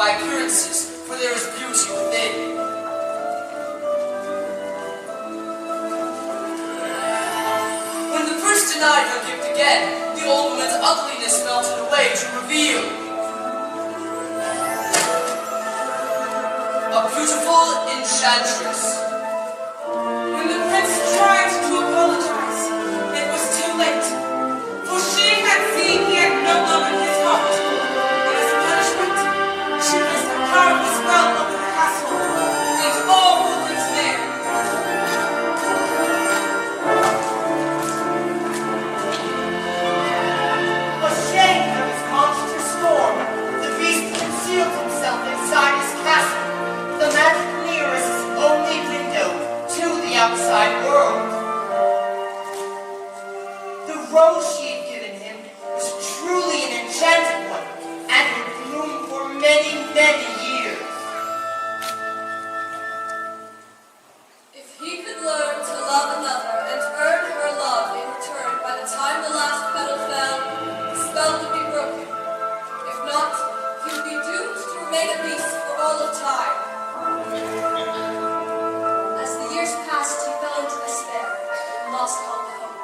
by appearances, for there is beauty within. When the prince denied her gift again, the old woman's ugliness melted away to reveal a beautiful enchantress. When the prince tried to apologize, it was too late, for she had seen he had no love in his heart. And as a punishment, she placed a powerful spell over the castle and all who lived there. Ashamed of his monstrous form, the beast concealed himself inside his castle, the magic mirror's only window to the outside world. The rose she had given him was truly an enchanted one, and would bloom for many, many years. If he could learn to love another and earn her love in return by the time the last petal fell, the spell would be broken. If not, he would be doomed to remain a beast for all of time. As the years passed, he fell into despair and lost all hope.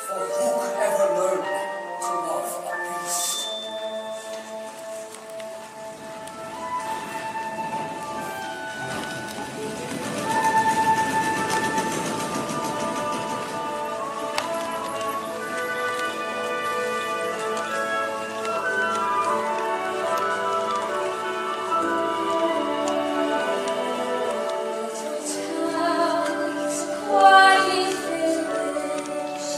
For who could ever learn to love a beast? Quiet village,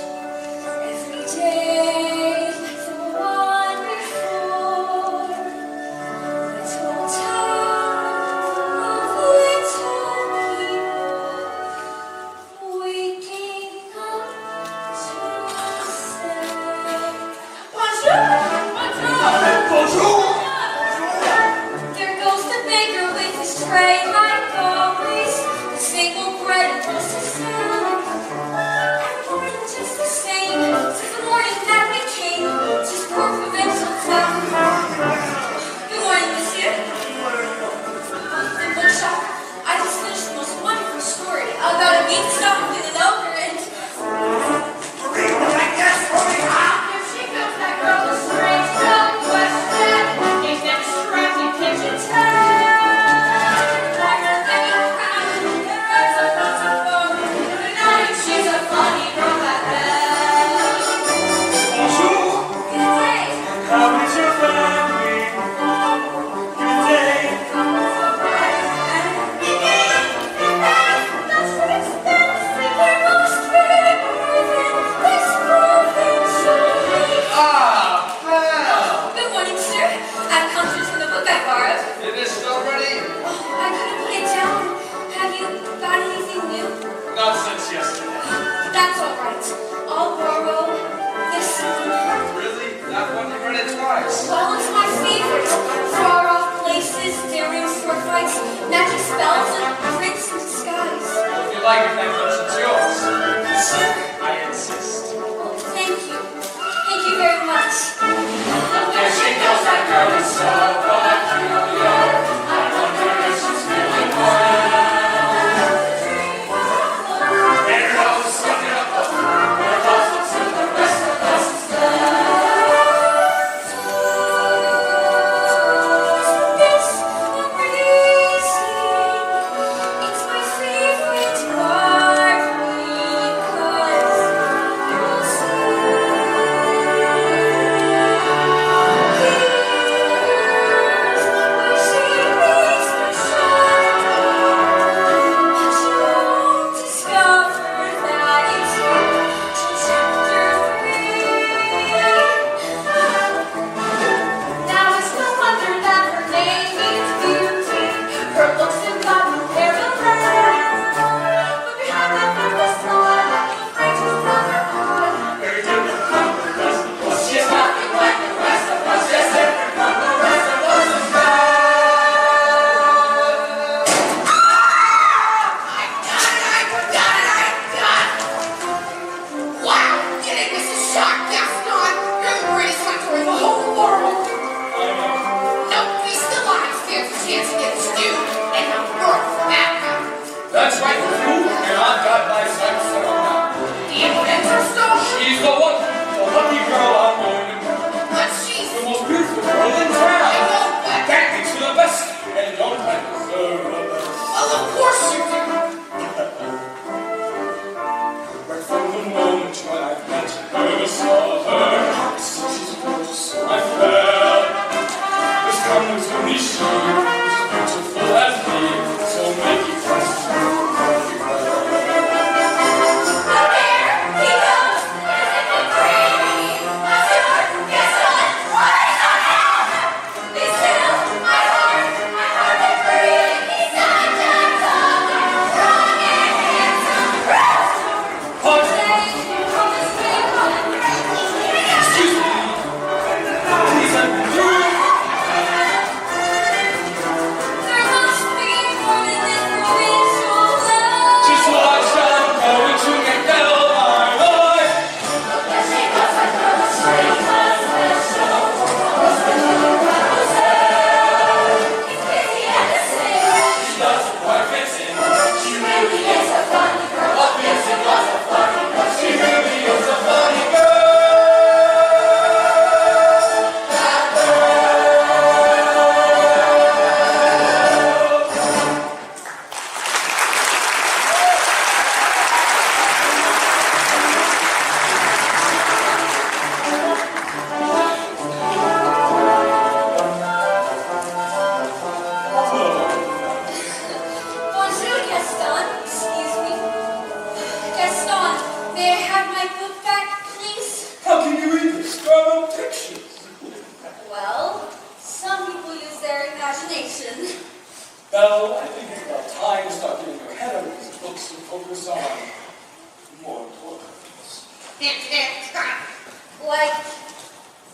Like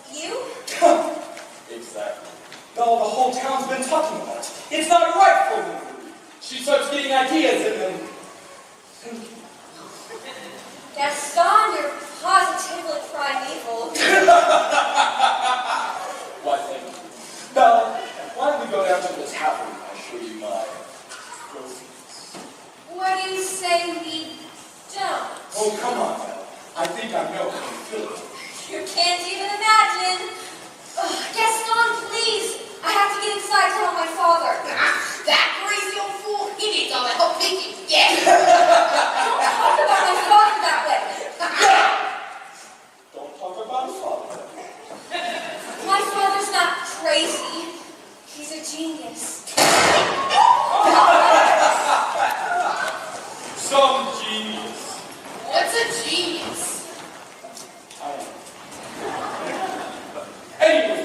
you? Exactly. No, the whole town's been talking about it. It's not right for women. She starts getting ideas and then... Gaston, you're positively primeval. Why, thank you. Belle, why don't we go down to the tavern and I'll show you my groceries. What do you say we don't? Oh, come on, Belle. I think I know how you feel. You can't even imagine. Ugh, Gaston, please. I have to get inside to tell my father. That crazy old fool, he needs all the help he can get. Don't talk about my father that way. Don't talk about his father. My father's not crazy. He's a genius. Some genius. What's a genius? I am. Anyway,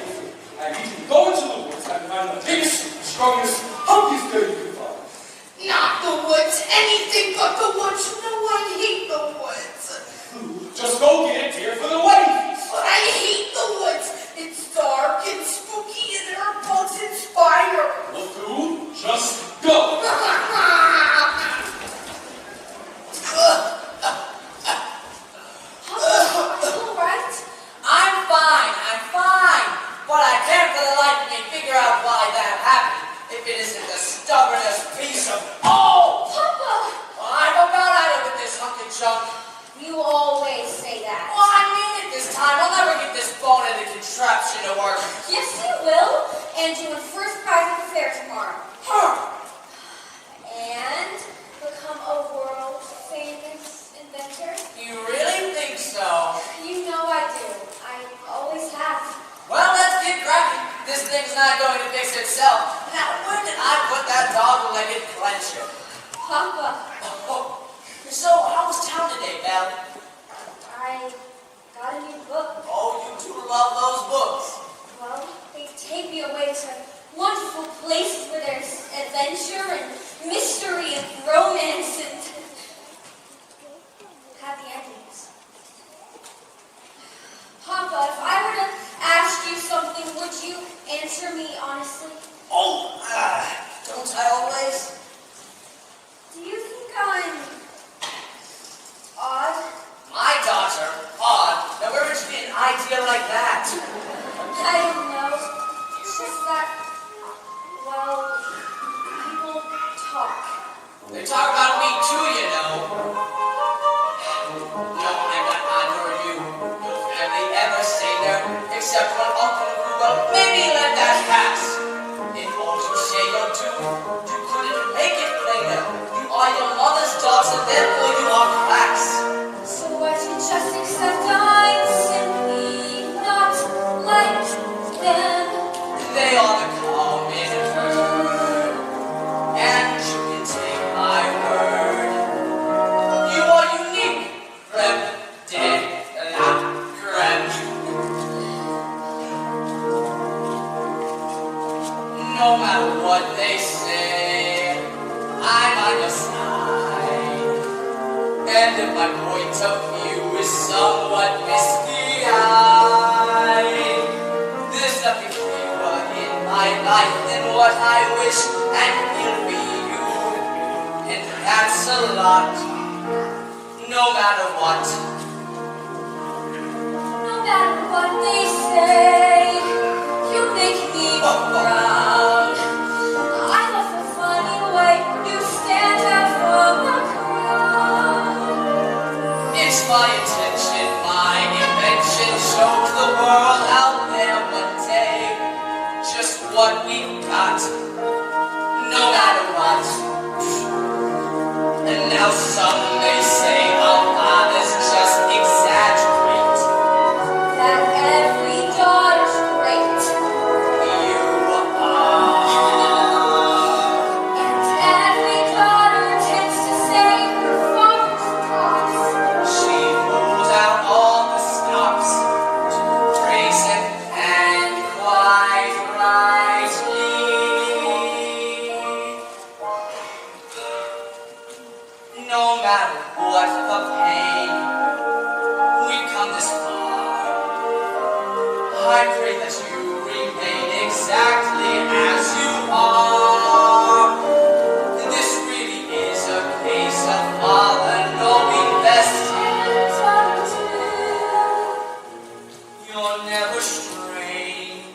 I need you to go into the woods and find the biggest, strongest, healthiest girl you can find. Not the woods, anything but the woods. You know I hate the woods. Just go get a deer for the wedding feast. But I hate the woods. It's dark and spooky and there are bugs and spiders. Look who? Just go. Are you alright? I'm fine. But I can't for the life of me figure out why that happened. If it isn't the stubbornest piece of... Oh! Papa! I'm about at it with this hunk of junk. You always say that. Well, I mean it this time. I'll never get this bone-headed contraption to work. Yes, you will. And you win first prize at the fair tomorrow. Huh. And become a world-famous inventor. You really think so? You know I do. I always have. Well, let's get cracking. This thing's not going to fix itself. Now, where did I put that dog-legged clencher? Papa, Oh, so how was town today, Belle? I got a new book. Oh, you do love those books. Well, they take me away to wonderful places where there's adventure and mystery and romance and happy endings. Papa, if I were to ask you something, would you answer me honestly? Oh, don't I always? Do you think I'm odd? My daughter, odd. Now, where would you get an idea like that? I don't know. It's just that, well, people talk. They talk about me too, you know. No, I got neither of you. No family ever stay there, except one uncle who will maybe let that pass. If all you say or do, you couldn't make it plainer. You are your mother's daughter, therefore you are class. So I should just accept I'm simply not like them. They are the common herd, and you can take my word. You are unique, Rem, dead, la, no matter what they say, I'm on your side. And if my point of view is somewhat misty-eyed, there's nothing fewer in my life than what I wish and feel for you. And that's a lot, no matter what. No matter what they say, you make me proud. I love the funny way you stand out from the crowd. It's my intention, my invention, show the world out there one day just what we've got, no matter what. And now some may say our fathers just exaggerate. That every daughter's great. You are. And every daughter tends to say her father's cross. She I pray that you remain exactly as you are. This really is a case of father knowing best. You're never strange.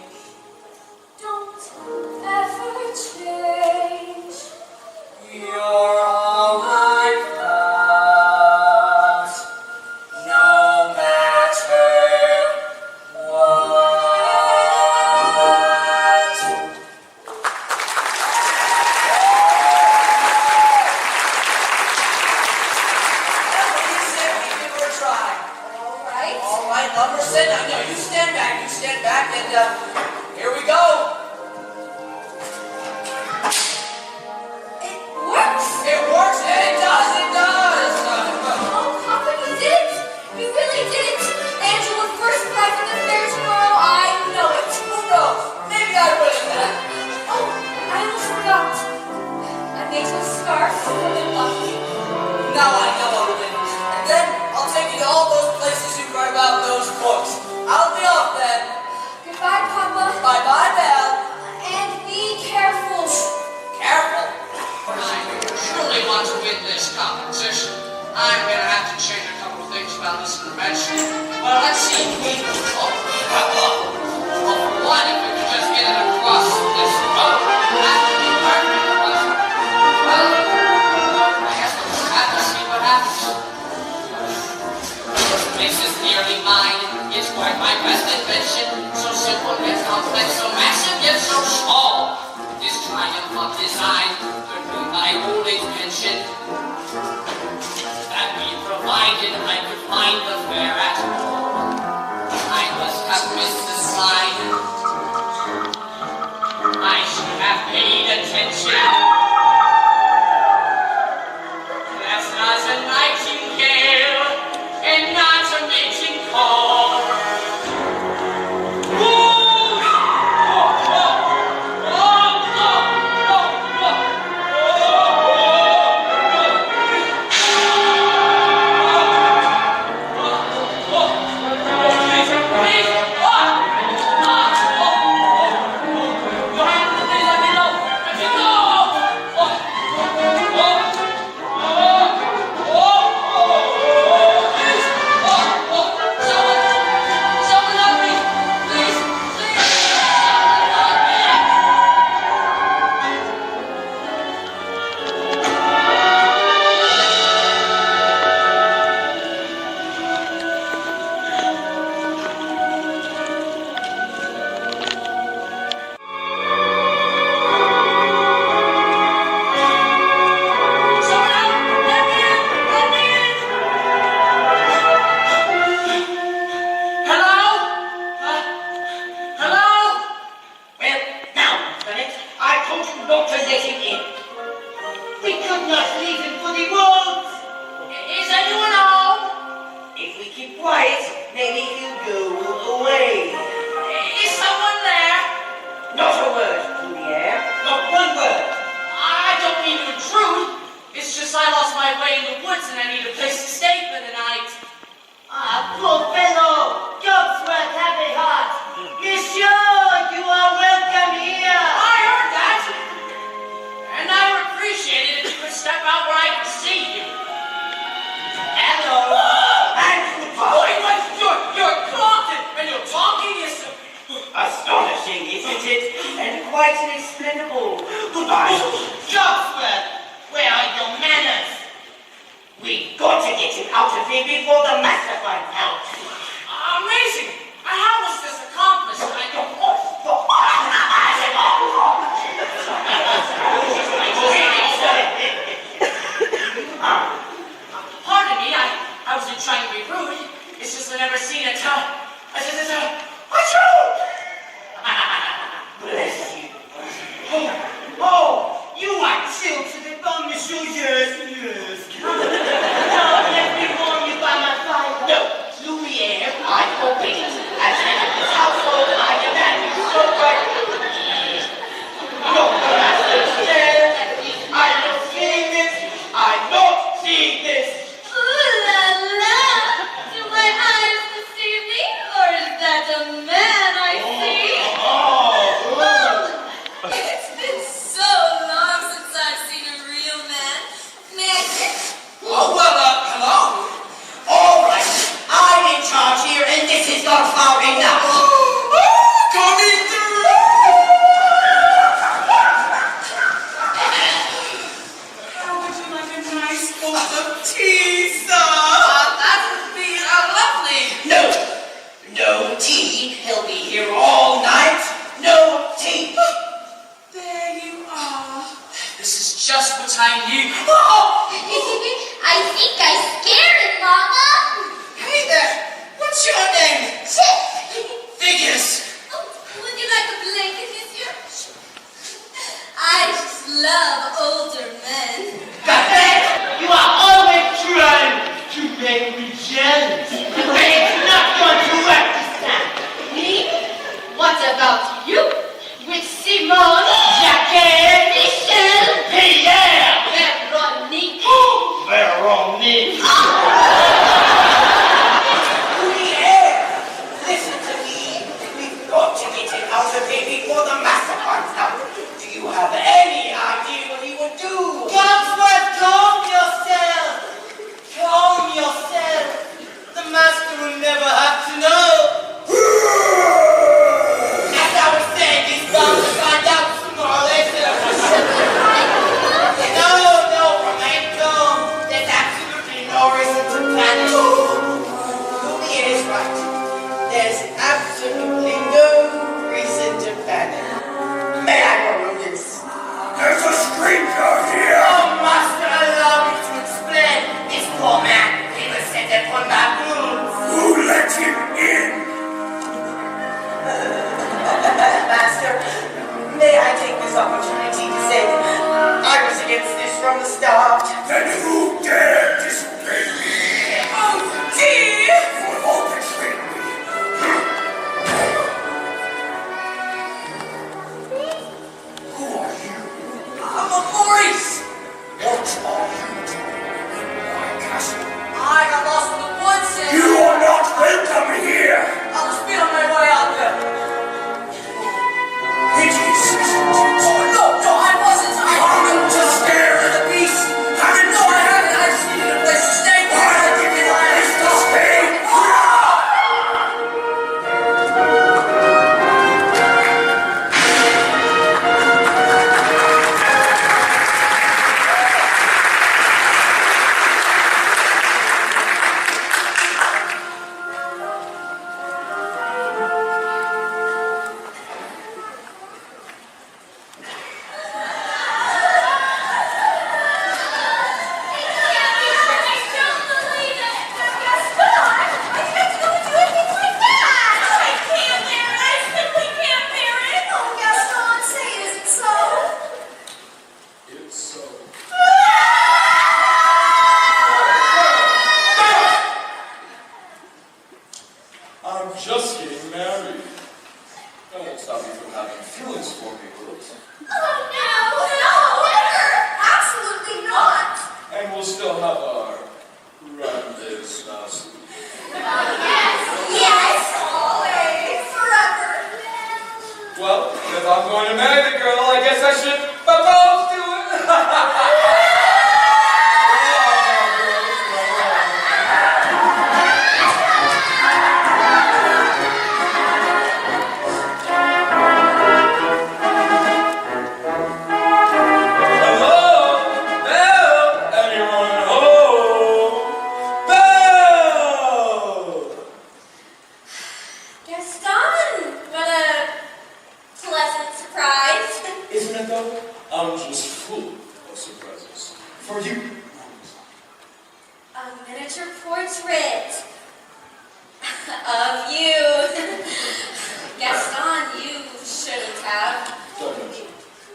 Don't ever change. You're all I've got, no matter what. That's what you said we give her a try. All right. All right, Lumberson, I know you stand back, and here we go. It works. It works, it does. Oh, Papa, you did it. You really did it. Angela first prize at the fair tomorrow. I know it. Who knows? Maybe I will in that. Oh, I almost forgot. I made you a scarf for the lucky. Now I know I'll win. And then I'll take you to all those places you read about in those books. I'll be off then. Goodbye, Papa. Bye-bye, Belle. And be careful. Careful. I truly want to win this competition. I'm gonna have to change a couple of things about this convention. Well, let's see. For one, if we could just get it across this road, that would be perfect. Well, I guess we'll just have to see what happens. This is nearly mine. It's quite my best invention. So simple yet complex, so massive yet so small. This triumph of design could be my own invention. That we provided, I could find the fair at all. I must have missed the sign. I should have paid attention. That's not a nightingale, and not a mating call. Ooh la la! Do my eyes deceive me, or is that a man I tea. He'll be here all night. No tea. There you are. This is just what I need. I think I scared it, Mama. Hey there. What's your name? Chip. Figures. Oh, would you like a blanket, monsieur? I just love older men. Goddamn! You are always trying to make me jealous. But it's not going to work this time. Me? What about you? With Simone, Jacquet, Michel, Pierre, Veronique. Veronique. Pierre, listen to me. We've got to get him out of here before the master finds out. Do you have any idea what he would do? Cogsworth, calm yourself. Calm yourself. The master will never have to know. As I was saying, he's bound to find out sooner or later. No, remain calm. There's absolutely no reason to panic. Julia is right. There's absolutely no reason to panic. May I borrow this? There's a stranger here! Oh, master, allow me to explain. This poor man, he was set upon baboons. Who let him in? Master, may I take this opportunity to say I was against this from the start. Then who dared disobey me? Oh, dear! For all betrayed me. Who are you? I'm a Maurice! What are you doing in my castle? I got lost in the woods and You are not welcome here! I'll just be on my way out there. It is, isn't it? No, I wasn't. I'm just scared. of the beast. No, I haven't. I just needed a place to stay. I'll give you a place to stay! I'm just getting married. That won't stop you from having feelings for me, will it? Absolutely not. And we'll still have our rendezvous. Yes, always, forever. Well, if I'm going to marry the girl, I guess I should propose to her. Gaston, what a pleasant surprise. Isn't it though? I'm just full of surprises. For you. A miniature portrait of you. Gaston, you shouldn't have. Don't mention it.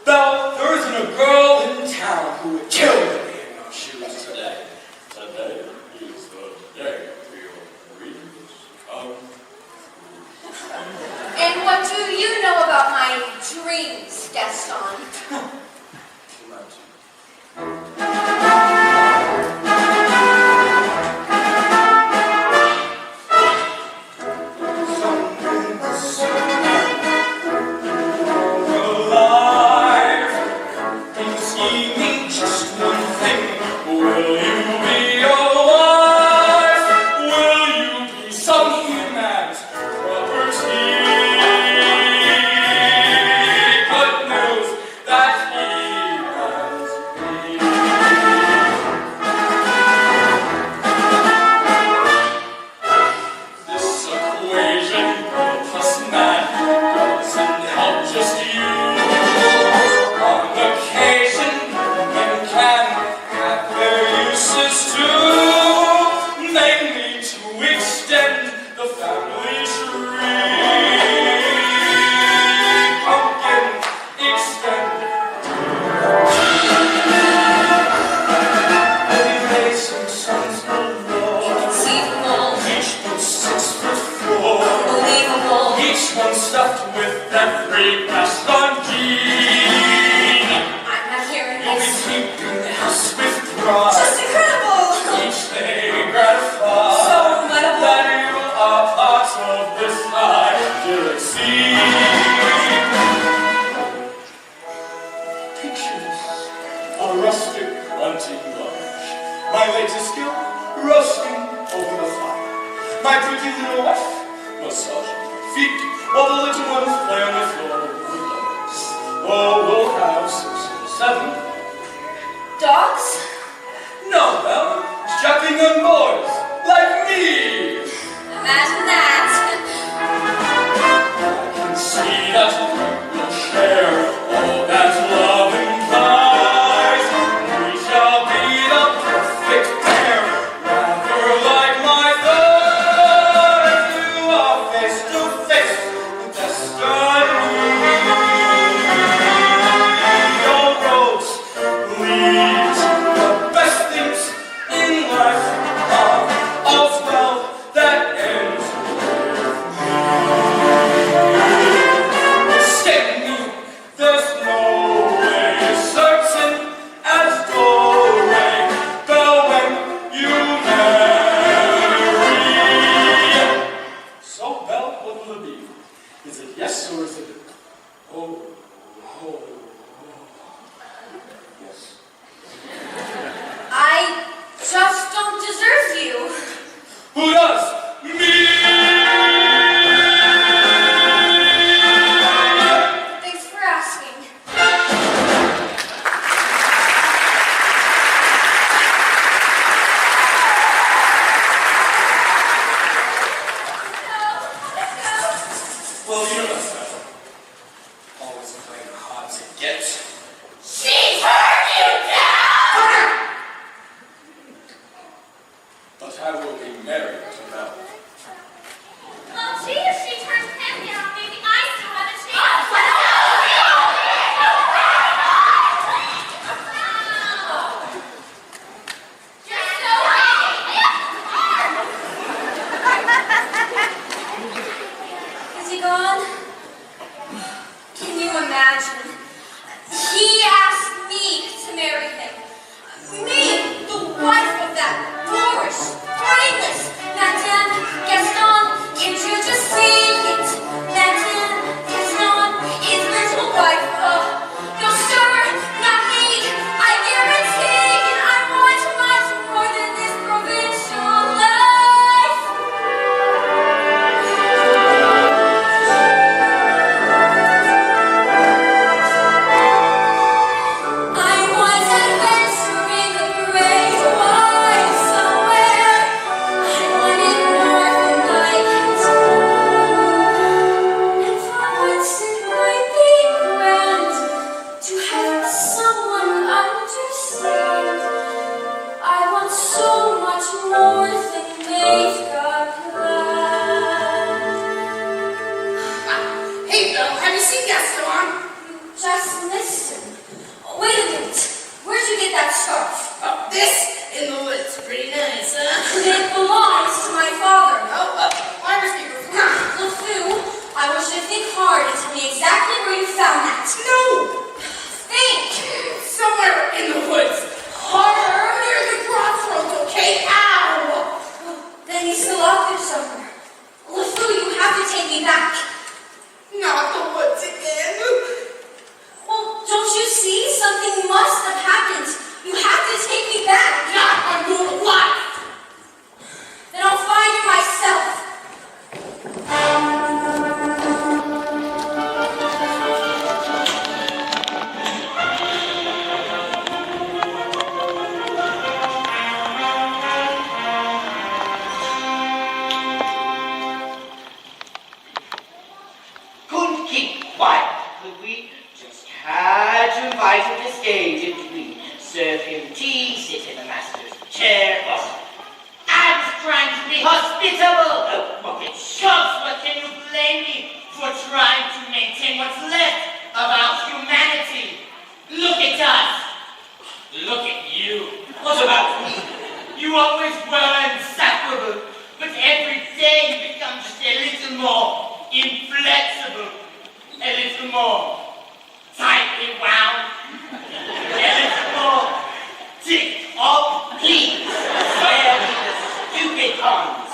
Belle, there isn't a girl in town who would kill to be in your shoes today. Today is the day for your dreams come true. And what do you know about my dreams, Gaston? That each one stuffed with every Gaston gene. I'm not hearing We'll be this. keeping the house with pride. Just incredible! Each day gratified So incredible. that you are part of this idyllic scene. Picture this, a rustic hunting lodge. My latest skill, roasting over the fire. My pretty little wife, massaging my feet, while the little ones play on the floor with dogs. Oh, we'll have 6 or 7. Dogs? No, Belle, strapping on boys, like me. Imagine that. I can see that we will share all that love implies. We shall be the perfect pair, rather like my thoughts. You are face to face with destiny. Your roads lead to the best things in life are all's well that ends with me. Escape me, there's no way certain as glory, though when you marry. So, Belle, what will it be? Is it yes or is it oh, oh, yes? I just don't deserve you. Who does? Me! Thanks for asking. Well, you know that's better. Always playing hard to get. She turned you down! But I will be married to Belle. Well, gee, if she turns him down, maybe I still have a chance. You're so Is he gone? Can you imagine? He asked me to marry him. Me, the wife of that boorish, brainless Madame Gaston. Can't you just see it? Madame Gaston, his little wife. No, sir, not me. I guarantee, and I want much more than this provincial life. I was adventuring a great while somewhere. I wanted more than I can do. And for once it might be grand to have someone understand. I want so much more than they've got planned. Hey, Belle, have you seen Gaston? Just listen. Wait a minute. Where'd you get that scarf? This in the woods. Pretty nice, huh? It belongs to my father. I was thinking of LeFou, I want you to think hard and tell me exactly where you found that. No! Think! Somewhere in the woods. Harder near the crossroads, okay? Ow! Then he's still out there somewhere. LeFou, you have to take me back. Not the woods again. Well, don't you see? Something must have happened. You have to take me back. Not on your life. Then I'll find it myself. Couldn't keep quiet, could we? Just had to invite him to stay, didn't we? Serve him tea, sit in the master's chair. Oh, I was trying to be hospitable. Oh, bucket shoves. What can you blame me for trying to maintain what's left of our humanity? Look at us. Look at you. What about me? You always were insufferable, but every day you become just a little more inflexible, a little more tightly wound, a little more ticked up, please. Spare me the stupid puns.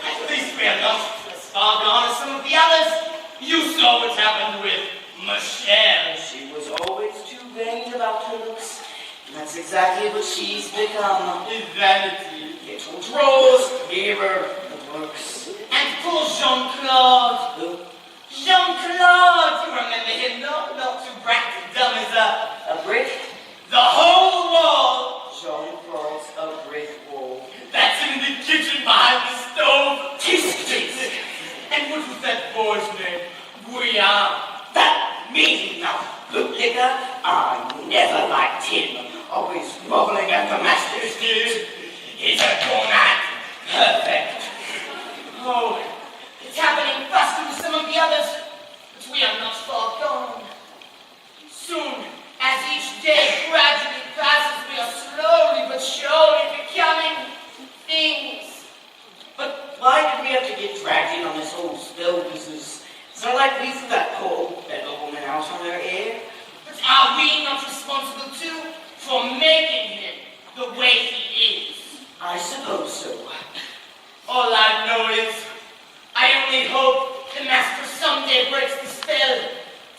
At least we are not as far gone as some of the others. You saw what happened with Michelle. She was always too vain about her looks. And that's exactly what she's become. Vanity. Little drawers, mirror, the works. And poor Jean-Claude. Who? Jean-Claude, you remember him, not too bragged dumb as A brick? the whole wall. Jean-Claude's a brick wall. That's in the kitchen behind the stove. Tisk. And what was that boy's name? Guillaume. That mean bootlicker. I never liked him. Always groveling at the master's feet. He's a doormat. Perfect. Oh, it's happening faster with some of the others, but we are not far gone. Soon, as each day gradually passes, we are slowly but surely becoming things. But why did we have to get dragged in on this whole spell business? It's not like we threw that poor beggar woman out on her ear. But are we not responsible too for making him the way he is? I suppose so. All I know is, I only hope the master someday breaks the spell,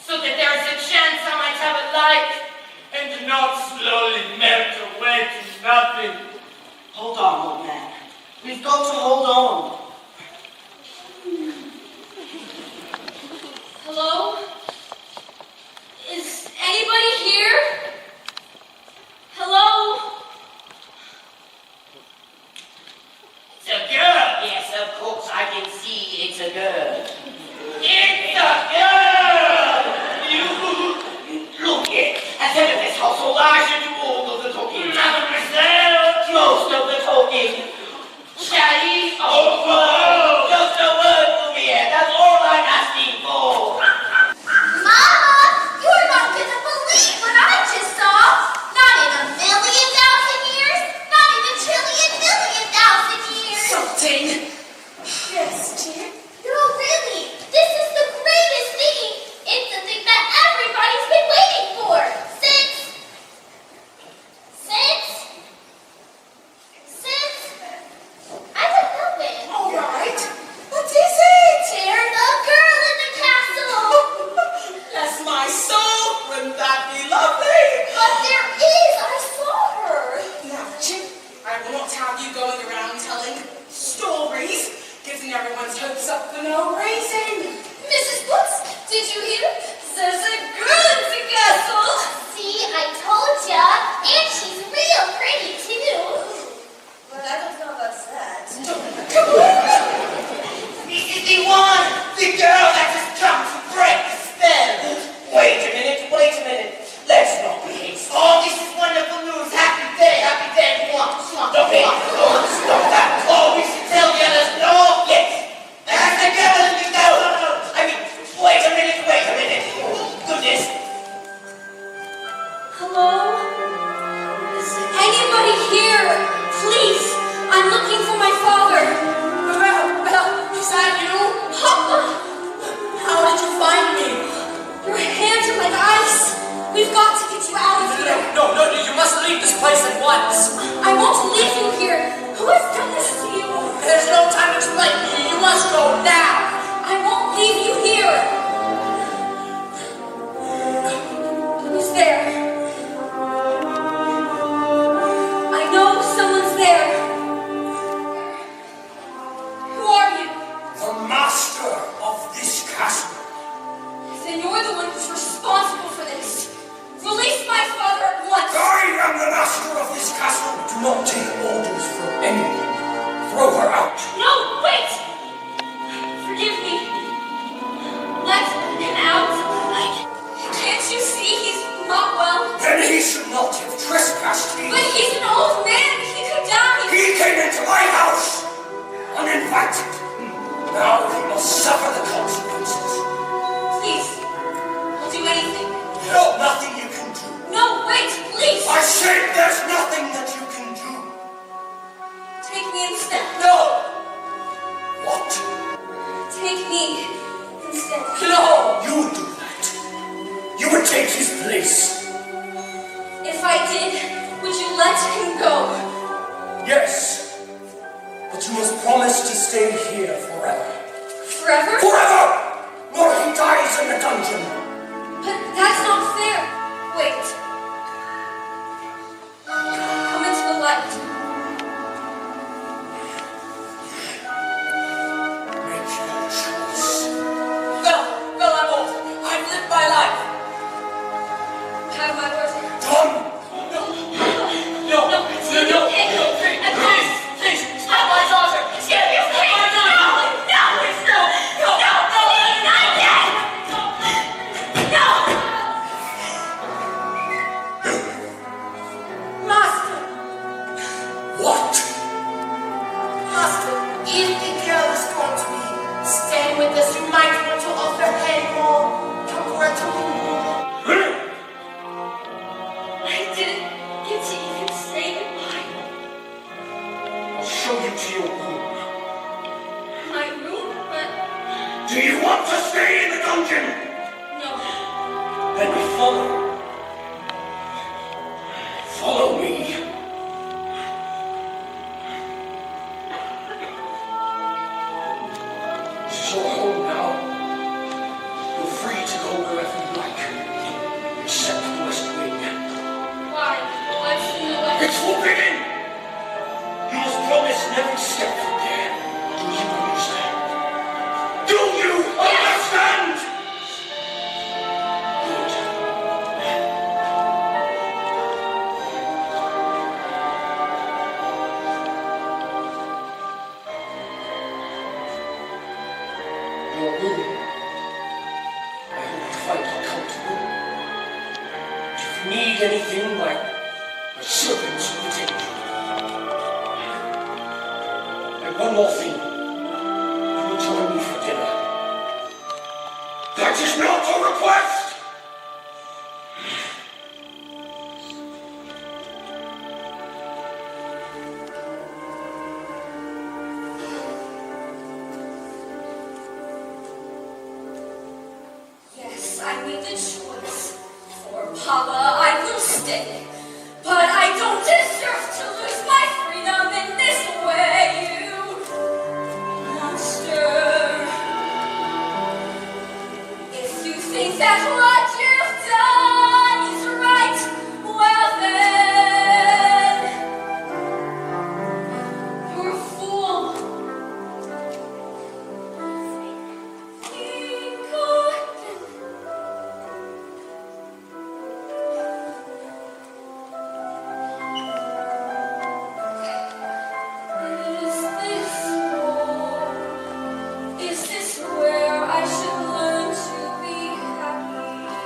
so that there is a chance I might have a light, and not slowly melt away to nothing. Hold on, old man. We've got to hold on. Hello? Is anybody here? Hello? It's a girl! Yes, of course, I can see it's a girl. It's a girl! Look it. As head of this household, I should do all of the talking. Mademoiselle! Most of the talking. Charlie! Oh, just a word for me, that's all I'm asking for. Mama, you're not gonna believe what I just saw. Not in a million thousand years, not in a trillion million thousand years. Something. Yes, dear. No, really, this is the greatest thing. It's the thing that everybody's been waiting for. Since I don't know when. All right. What is it? They're the girl in the castle. Bless my soul. Wouldn't that be lovely? But there is, I saw her. Now, Chip, I will not have you going around telling stories, getting everyone's hopes up for no reason. Mrs. Brooks, did you hear? There's a girl in the castle! See, I told ya. And she's real pretty, too. But I don't know about that. This is the one! The girl that has come to break the spell! Wait a minute. Let's not be hasty. Oh, this is wonderful news! Happy day, mwah, mwah, Stop it. mwah. Stop that. Oh, we should tell the others, no! Yes. That's the girl in the castle! I mean, wait a minute. Goodness. Hello? Is anybody here? Please, I'm looking for my father. Well, is that you? Papa! take me instead. No! You would do that. You would take his place. If I did, would you let him go? Yes. But you must promise to stay here forever. Forever? Forever! Or he dies in the dungeon. But that's not fair. Wait. Come into the light. Make your choice. Well, I'm old. I've lived my life. Have my word. Tom! No. Please, stop my daughter! Excuse me, please! No! Master! What? Master, if the girl is going to be staying with us, you might want to offer her more parental rule. I didn't get to even say goodbye. I'll show you to your room. My room, but Do you want to stay in the dungeon? no. Then follow. Follow me. This is your home now. You're free to go wherever you like, except the West Wing. Why? What's in the way? It's forbidden! You must promise never to step from there. Do you understand? Do you understand? Good. Your room. I hope you find it comfortable. If you need anything, my servants will take you. And one more thing. You will join me for dinner. That is not a request! Yes, I made the choice. For Papa, I will stay. But I don't deserve to lose my freedom in this way, you monster. If you think that what you've done is right, well then, you're a fool. Think Is this where I should learn to be happy?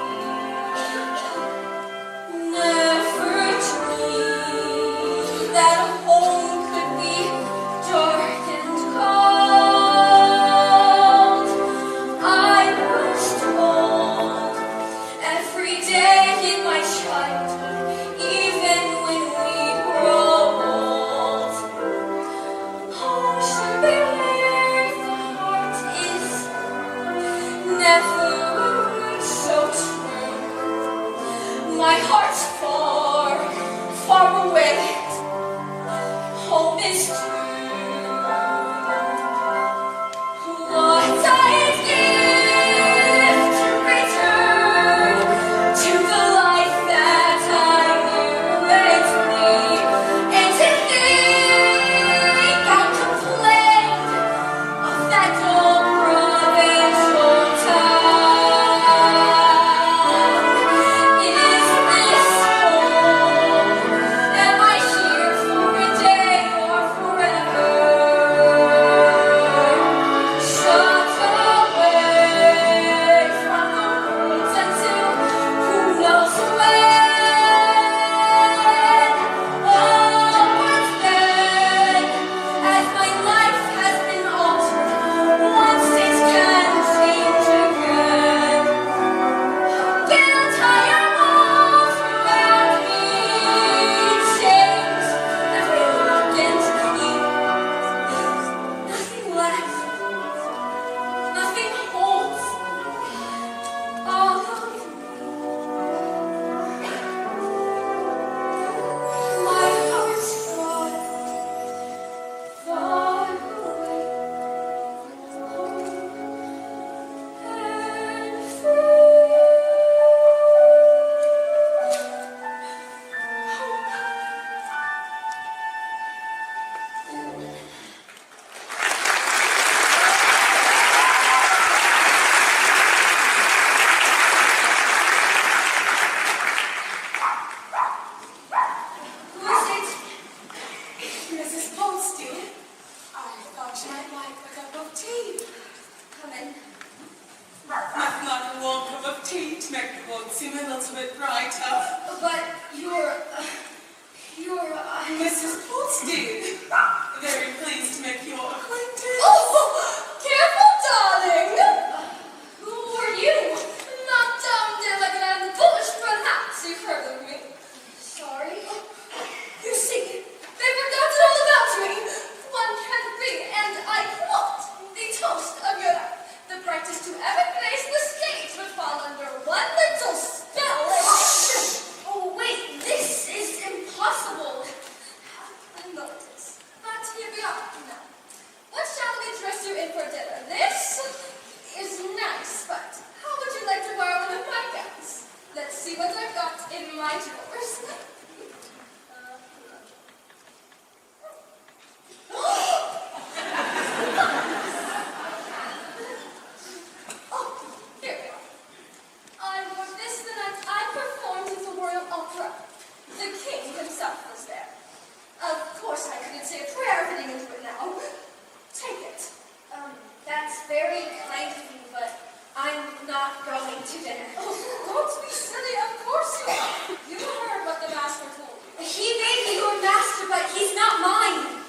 not going to dinner. Oh, don't be silly. Of course you are. You heard what the master told you. He may be your master, but he's not mine.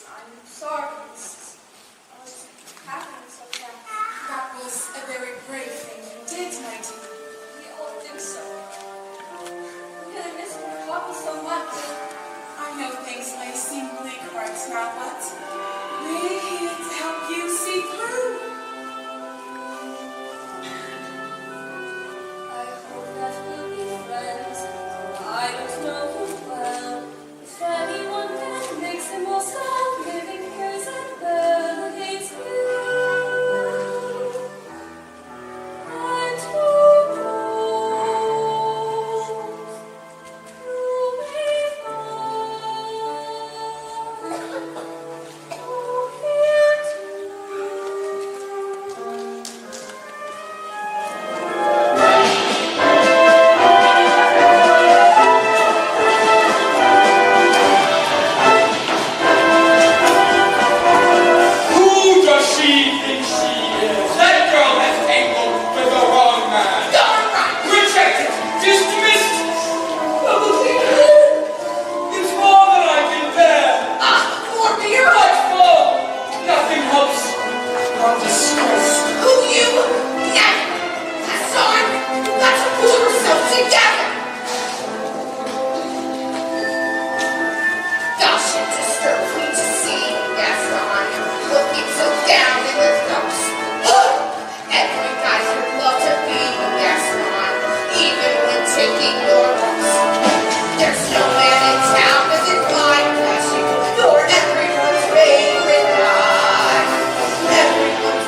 I'm sorry, Mrs. I was happening so fast. That was a very brave thing you did, my dear. We all think so. We're gonna miss my papa so much. I know things may seem bleak right now, but we're here to help you see through. I hope that we'll be friends. I don't know who well. If anyone can make some more sound, giving praise and melodies will. And who knows who may fall here Who does she think she is? That girl has tangled with the wrong man. Darn right! Rejected! Dismissed! It's more than I can bear. Ah, poor dear! What for? Nothing helps. Our distress. Who you? Yeah! Hassan! You've got to pull yourself together! Gosh, it disturbs me to see Hassan looking so down in the dumps. Every guy would love to be Hassan, even when taking your books. There's no man in town that is like you. You're everyone's favorite guy. Everyone's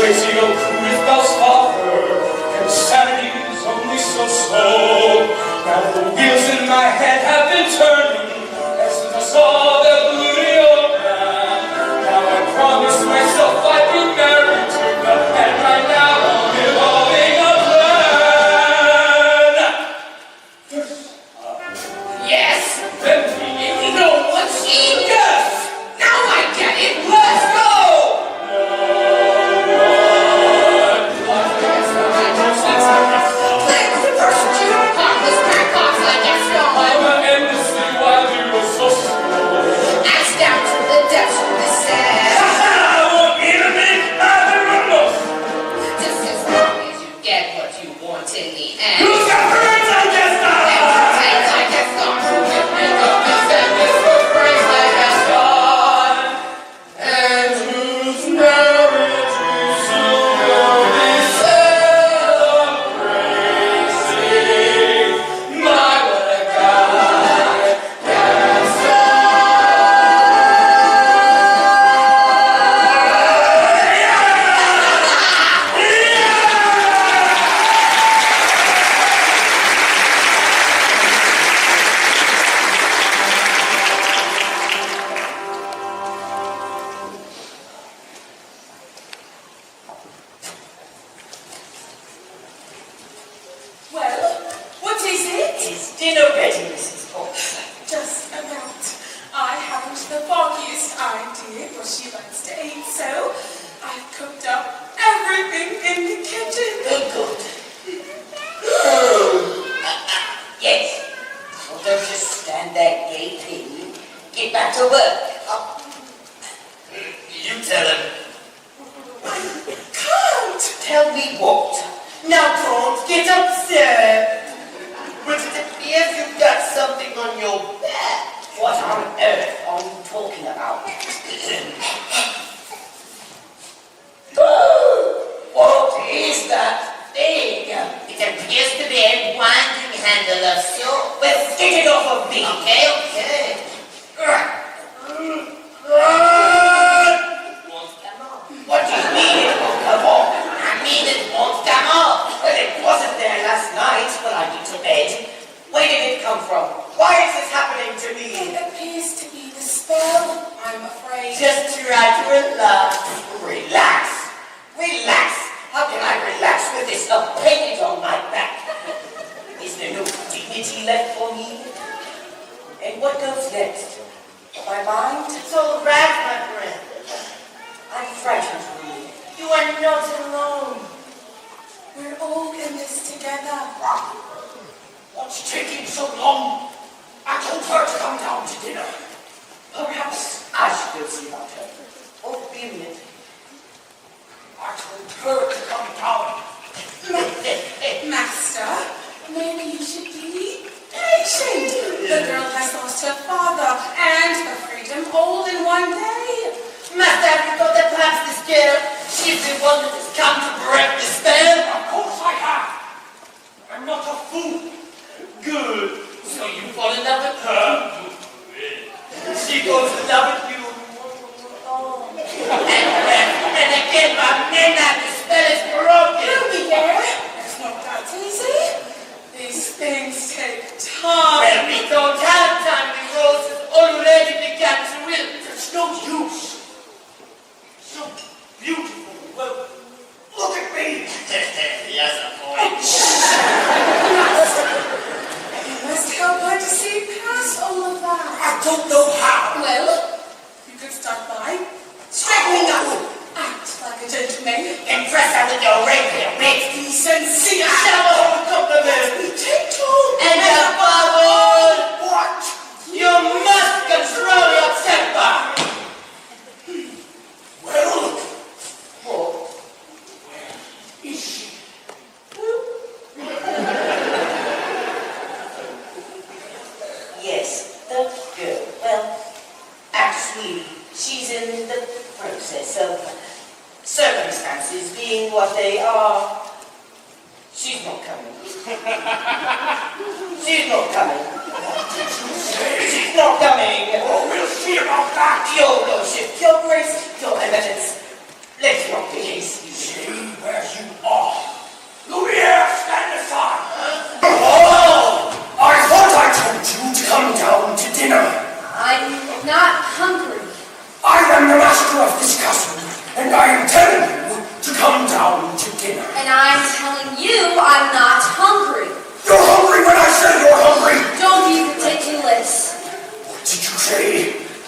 crazy old crew is Belle's father, and sanity is only so-so. Now the wheels in my head have been turning ever since I saw that beauty old man. Now I promised myself I'd be married to her, and right now I'm evolving a plan. Yes, Then no one's genius. Now I get it. Let's go. Let's persecute harmless crackpots like everyone. I'ma end this thing while you were so slow. Ash down to the depths of the sand. I won't eat a big either of us. Just as long as you get what you want in the end. Who's got friends? I guess not. Entertains, I guess not. Who can make up this endless footprints like a star? And whose marriage we soon will be celebrating. My, what a guy. Yes, Well, what is it? Is dinner ready, Mrs. Fox? Just about. I haven't the foggiest idea what she likes to eat, so I've cooked up everything in the kitchen. Good. Yes. Well, don't just stand there gaping. Get back to work. you tell him. Can't! Tell me what? Now don't get upset. But it appears you've got something on your back. What on earth are you talking about? What is that thing? It appears to be a winding handle of soap. Well, get it off of me, okay? Won't come off. What do you mean it won't come off? I mean it won't come off. Well, it wasn't there last night when I went to bed. Where did it come from? Why is this happening to me? It appears to be the spell, I'm afraid. Just try to relax. Relax. How can I relax with this appendage on my back? Is there no dignity left for me? And what goes next? My mind? It's all right, my friend. I'm frightened, really. You are not alone. We're all in this together. What's taking so long? I told her to come down to dinner. Perhaps I should go see about her. Oh, period. I told her to come down. Master, maybe you should be patient. The girl has lost her father and her freedom all in one day. Master, have you thought that perhaps this girl, she's the one that has come to break the spell? Of course I have. I'm not a fool. Good. So you fall in love with her? She falls in love with you. And again, my nana, the spell is broken. Ruby there. It's not that easy. These things take time. Well, we don't have time. The rose has already begun to wilt. There's no use. So beautiful. Well, look at me. He has a point. You must help her to see past all of that. I don't know how. Well, you could start by straightening up. Act like a gentleman. Impress her with your rapier, bitch. Decency. Shower her with compliments. Take two. And above all, What? you must control your temper. Well, Oh, is she? yes, the girl. Well, actually, she's in the process of circumstances being what they are. She's not coming. She's not coming. She's not coming. Oh, we'll see about that. Your lordship, your grace, your eminence. Let's not be hasty.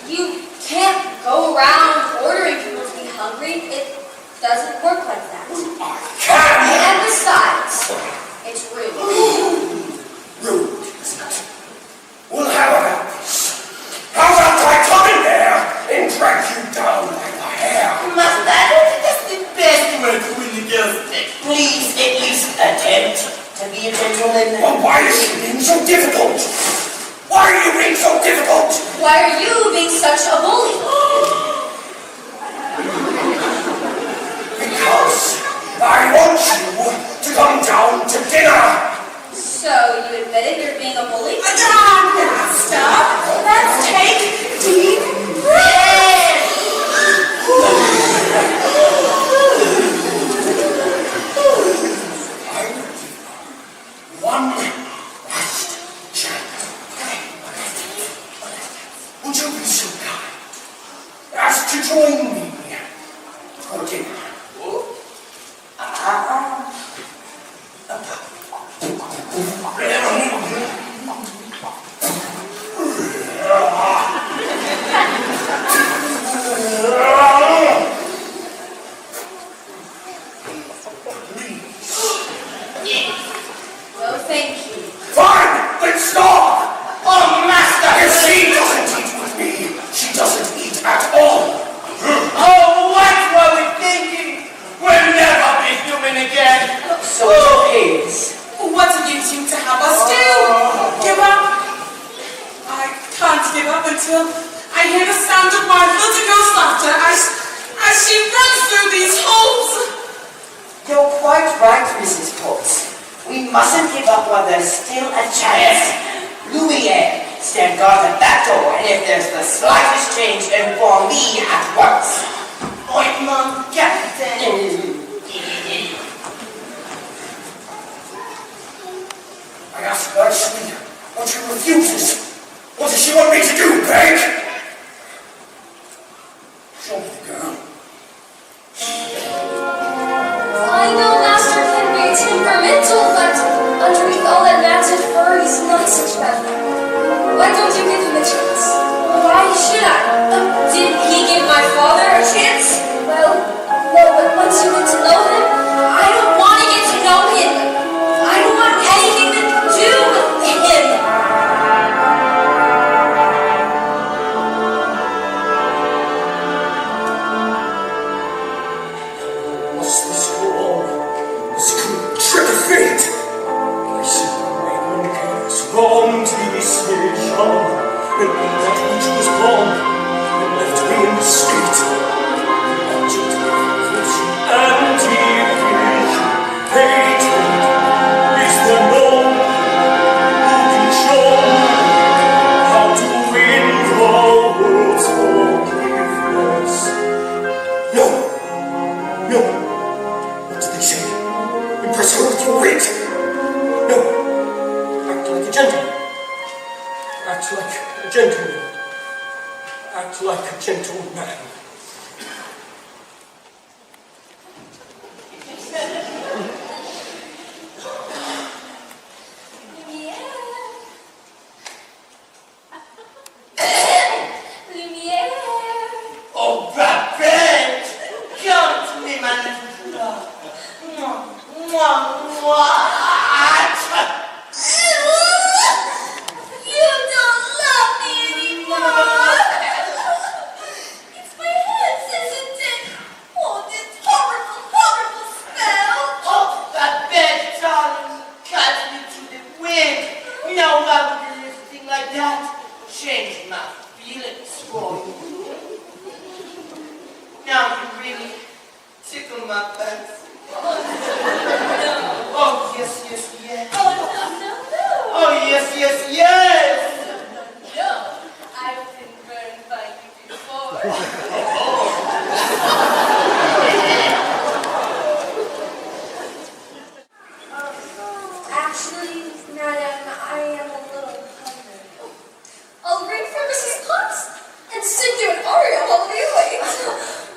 You can't go around ordering people to be hungry. It doesn't work like that. And besides, it's rude. Rude, isn't it? We'll have about this. How about I come in there and drag you down by the hair? Master, I don't think that's the best way to win the girl's stick. Please, at least attempt to be a gentleman. Well, why is it being so difficult? Why are you being so difficult? Why are you being such a bully? Because I want you to come down to dinner. So you admitted you're being a bully? Master, let's take deep breath. I will give you one last chance. Would you be so kind as to join me for dinner? No, thank you. Fine, then stop! Oh, Master! If she doesn't eat with me, she doesn't eat at all. Oh, what were we thinking? We'll never be human again. So please. What are you two to have us do? Give up? I can't give up until I hear the sound of my little girl's laughter as she runs through these halls. You're quite right, Mrs. Potts. We mustn't give up while there's still a chance. Louis, stand guard at that door, and if there's the slightest change, inform me at once. Ointment, Captain. I asked nicely, but she refuses. What does she want me to do, Peg? Show me the girl. I know Master can be temperamental, but underneath all that matted fur, he's not such bad. Why don't you give him a chance? Why should I? Did he give my father a chance? Well, no, but once you get to know him, I don't want to get to know him. I don't want anything to do with him. What's this go on? This could trick of fate. I see one careless wrong to this nation, and that which was wrong, and left me in the street. Object of affliction and division, hatred. Is there no one who can show how to win the world's forgiveness? No. No. What did they say? Impress her with your wit. No. Act like a gentleman. Act like a gentleman. Act like a gentleman. Lumiere. Oh, Babette! Come to me, my little love. Mwah, mwah, mwah. You don't love me anymore. It's my hands, isn't it? Oh, this horrible, horrible smell. Oh, Babette, darling, cut me to the wind. No, I wouldn't do anything like that. Change my feelings for you. Now you really tickle my fancy. Oh, yes, yes, yes. Oh, no. Oh, yes, yes, yes. No, I've been burned by you before. Actually, Madam, I am a little hungry. I'll ring for Mrs. Potts and sing you an aria while we wait.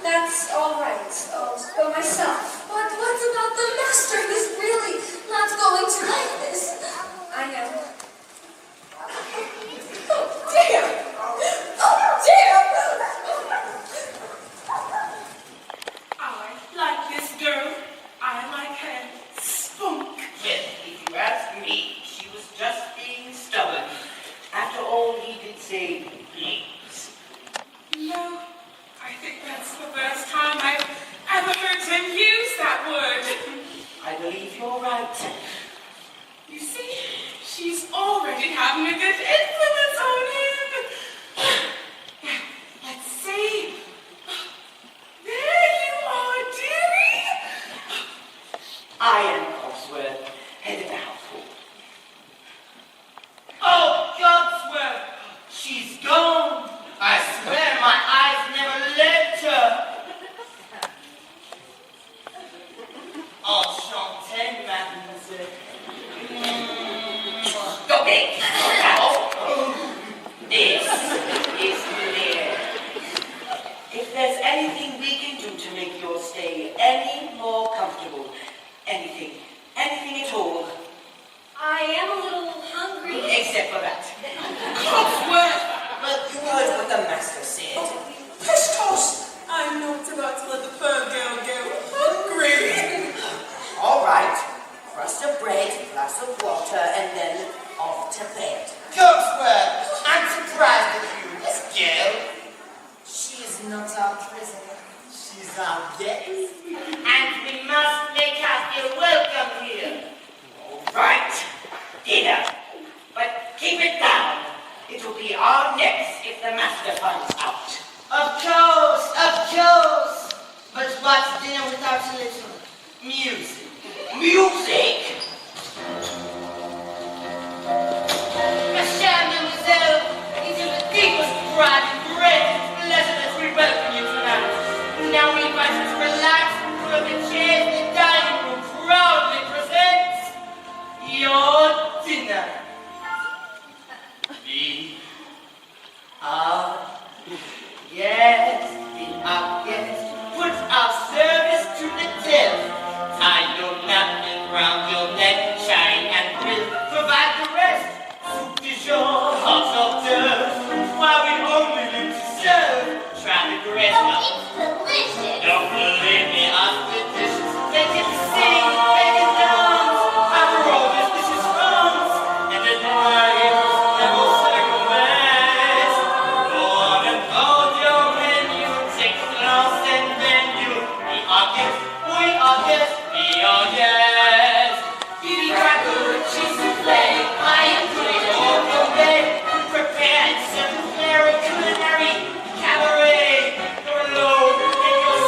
That's all right. I'll go myself. But what about the master who's really not going to like this? I know. Oh, dear. Oh, dear. anything. Anything at all. I am a little hungry. Except for that. Cogsworth! But you heard what the master said. Pestos! I'm not about to let the poor girl go hungry. All right. Crust of bread, glass of water, and then off to bed. Cogsworth, I'm surprised at you, Miss Gill. She is not our prisoner. She's our guest. And we must make her feel welcome here. All right. Dinner. But keep it down. It will be our necks if the master finds out. Of course. But what's dinner without a little music? Music? Chère mademoiselle, it is with deepest pride and greatest pleasure that we welcome you tonight. Now we invite you to relax from the chairs in the dining room proudly presents your dinner. Yes, put our service to the test. Tie your napkin round your neck, shine and grill, provide the rest. Soup du jour, hot hors d'oeuvres, while we only live to serve. Try the rest Oh, of. it's delicious. Don't believe me, ask the dishes. Make it sing, make it dance. After all this, this is France, and the dragons never second best. Go on and hold your menu, take a glass and then you. We are guests, we are guests, we are guests. Beauty cracker, cheese souffle, I am doing all your day. Prepare some culinary cabaret. You're alone in your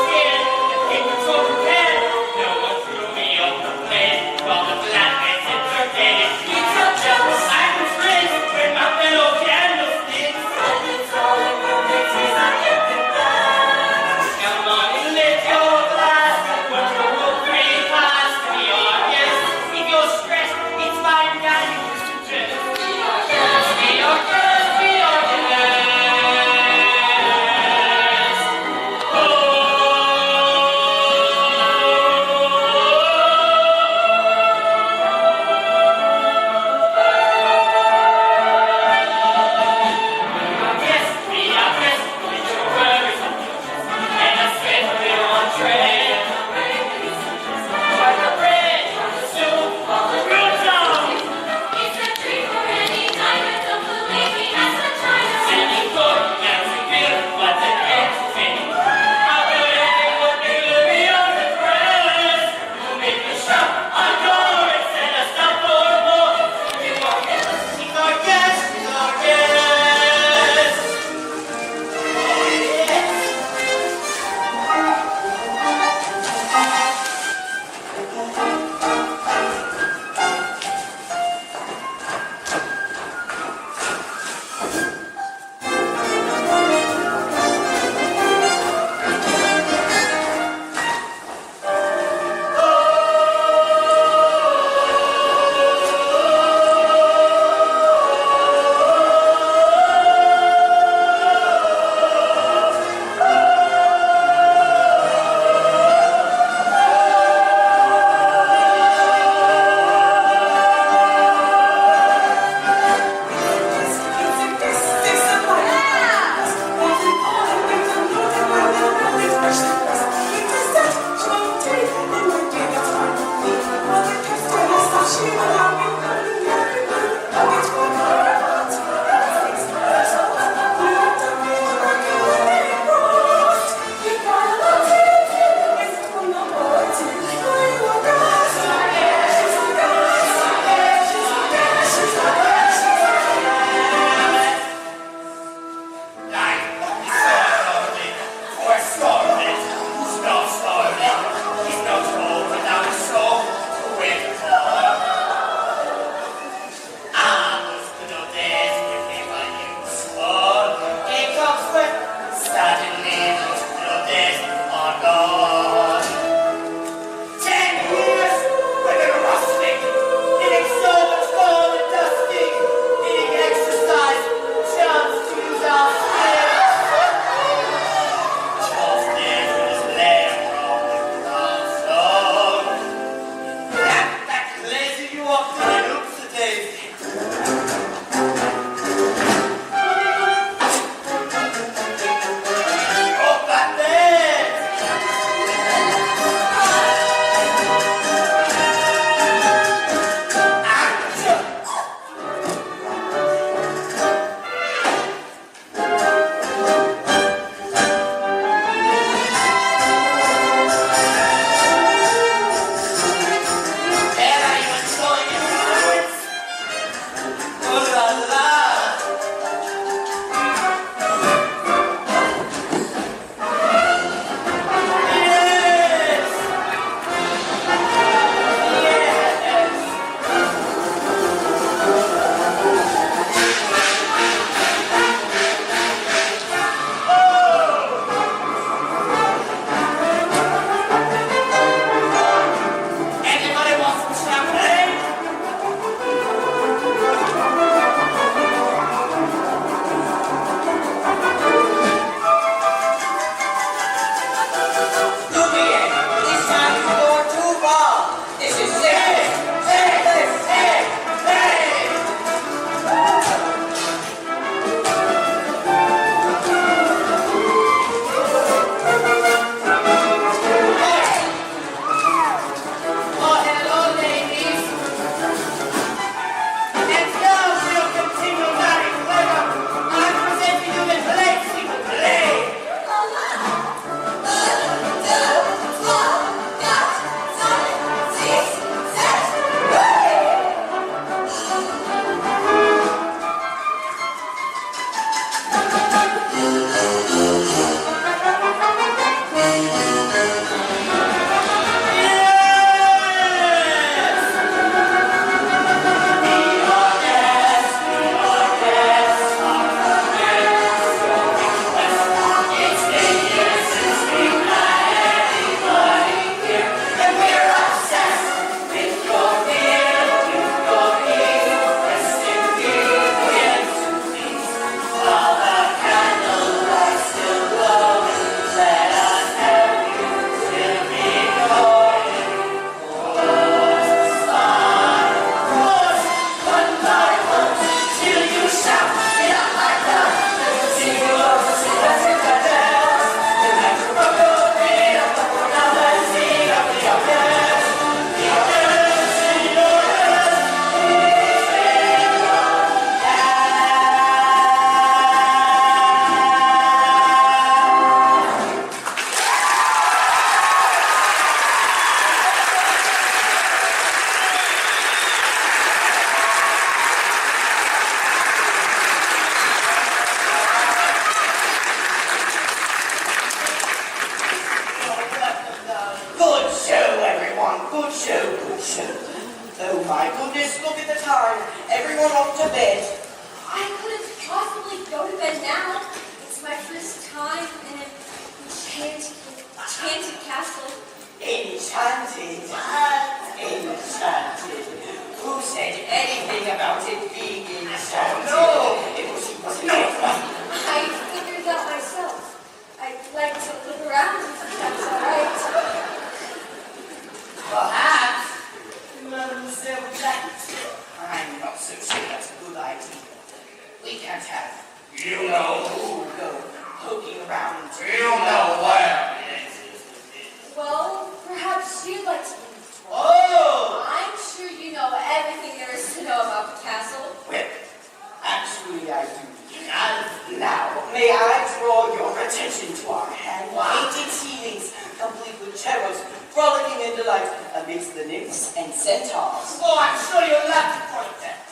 good show. Oh my goodness, look at the time. Everyone off to bed. I couldn't possibly go to bed now. It's my first time in an enchanted castle. Enchanted. Enchanted. Who said anything about it being enchanted? No! It was not. I figured that myself. I'd like to look around if that's all right. Perhaps, Mademoiselle Janet. I'm not so sure that's a good idea. We can't have You know. who go poking around. You know where. Well, perhaps you'd like to meet me. Oh! I'm sure you know everything there is to know about the castle. Well, actually I do. And now, may I draw your attention to our hand-painted ceilings, complete with cherubs frolicking in delight amidst the nymphs and centaurs. Oh, I'm sure you'll love to point that.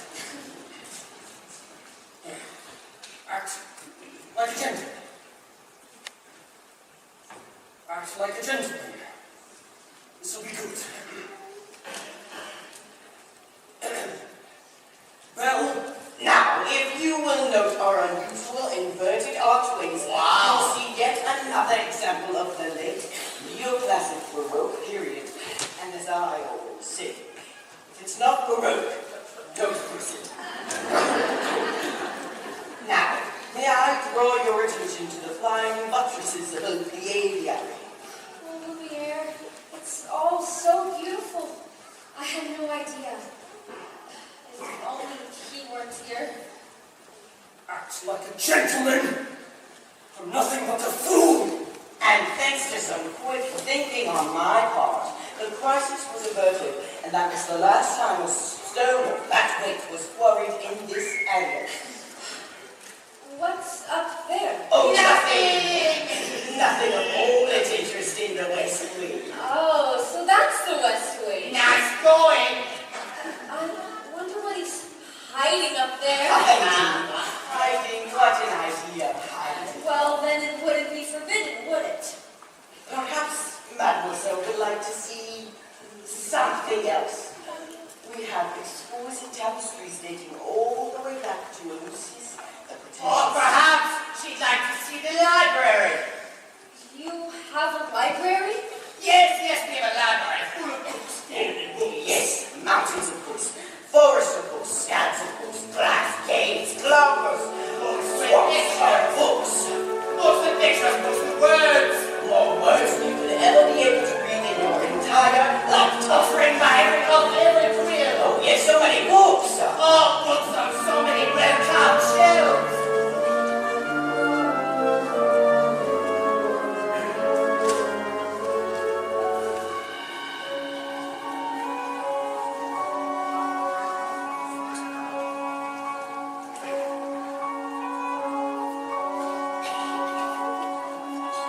Act like a gentleman. Act like a gentleman. This will be good. Well, Now, if you will note our unusual inverted archways, you'll see yet another example of the late neoclassic Baroque period. And as I always say, if it's not Baroque, don't fix it. Now, may I draw your attention to the flying buttresses of the aviary? Oh, Lumiere, it's all so beautiful. I had no idea. If only he weren't here. act like a gentleman. I'm nothing but a fool. And thanks to some quick thinking on my part, the crisis was averted, and that was the last time a stone of that weight was quarried in this area. What's up there? Oh, nothing! Nothing of all that's interest in the West Wing. Oh, so that's the West Wing. Nice going! I wonder what he's hiding up there. Hiding, what an idea, hiding. Well, then it wouldn't be forbidden, would it? Perhaps Mademoiselle would like to see something else. We have exquisite tapestries dating all the way back to Lucius, the pretentious. Or perhaps she'd like to see the library. You have a library? Yes, we have a library full of books. Yes, mountains of books, forests of books, scads of books, glass caves, clovers, swamps of books. Books that makes us books with words. More words than you could ever be able to read in your entire life. Offering by every career. Oh, yes, so many books. Oh, books on so many well-carved shelves.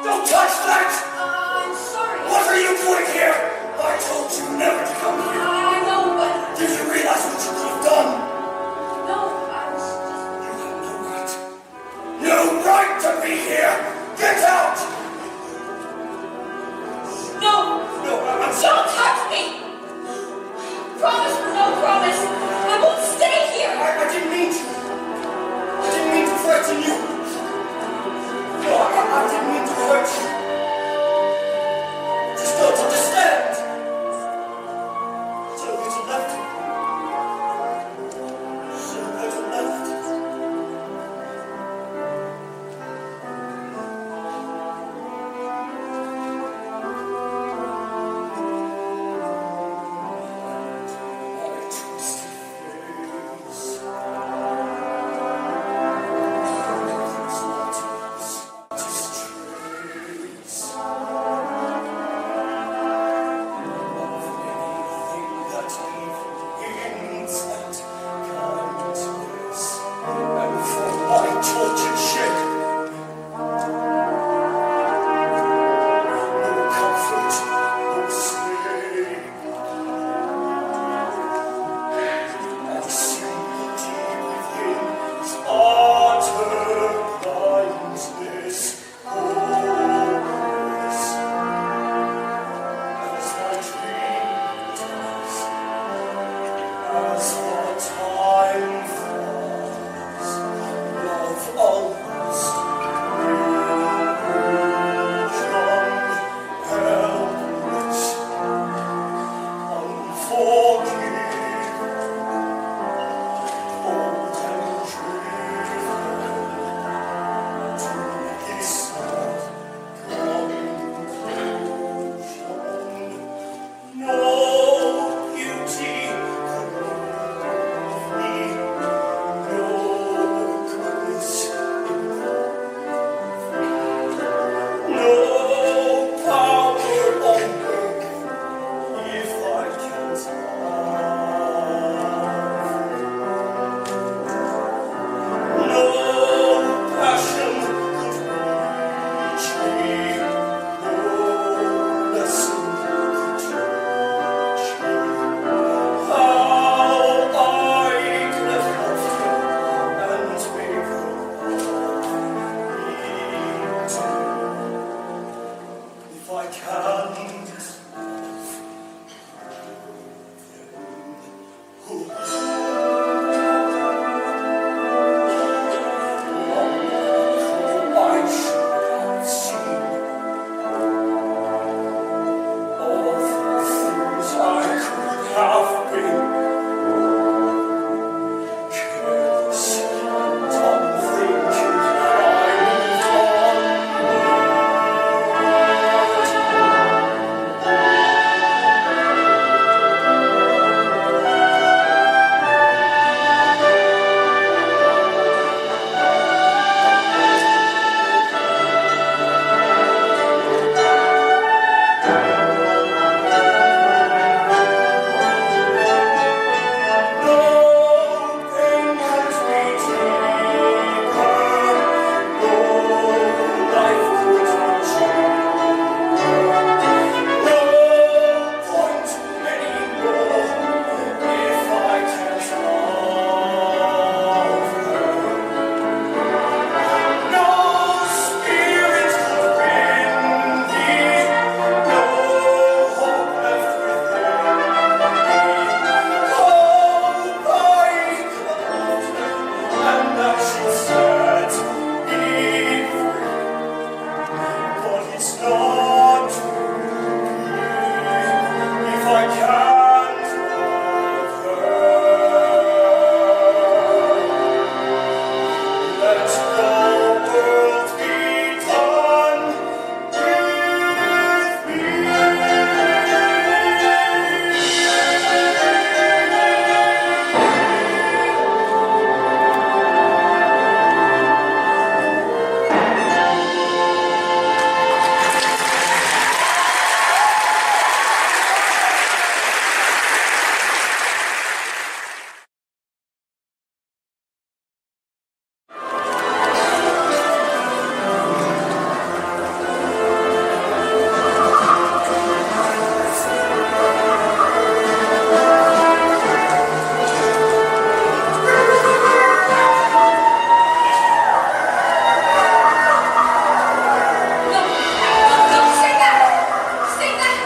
Don't touch that! I'm sorry. What are you doing here? I told you never to come here. I know, but Did you realize what you could have done? no, I was just... You have no right. No right to be here! Get out! No! No, I'm Don't touch me! Promise or no promise, I won't stay here! I didn't mean to. I didn't mean to threaten you. No, I didn't mean to hurt you. Just don't understand. it's not if I can't love her. Let the world be done with me. No, stay back! Stay back!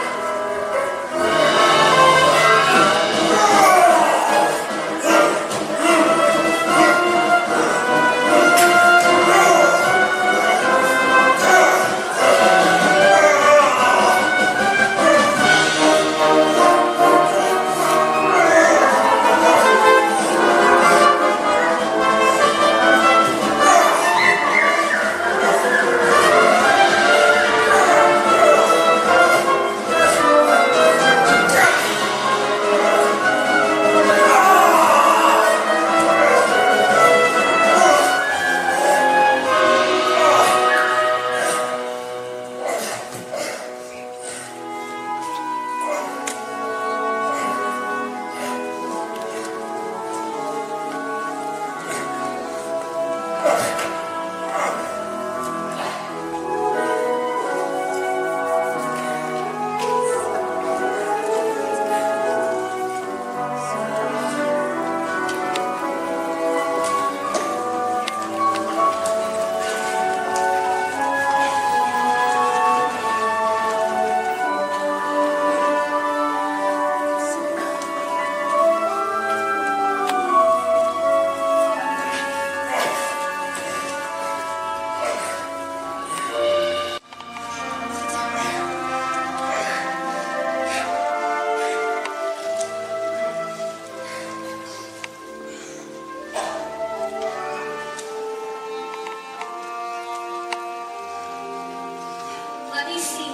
Let me see.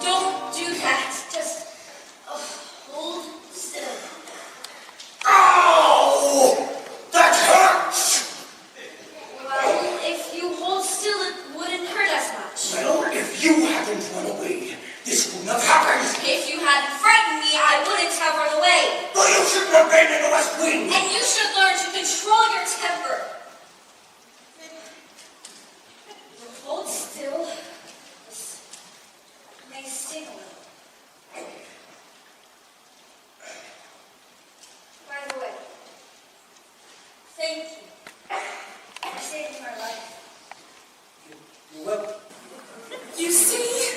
Don't do that. Just hold still. Ow! That hurts! Well, if you hold still, it wouldn't hurt as much. Well, if you hadn't run away, this wouldn't have happened. If you hadn't frightened me, I wouldn't have run away. Well, you shouldn't have been in the West Wing. And you should learn to control your temper. Hold still. May sting a little. By the way, thank you for saving my life. You're welcome. You see?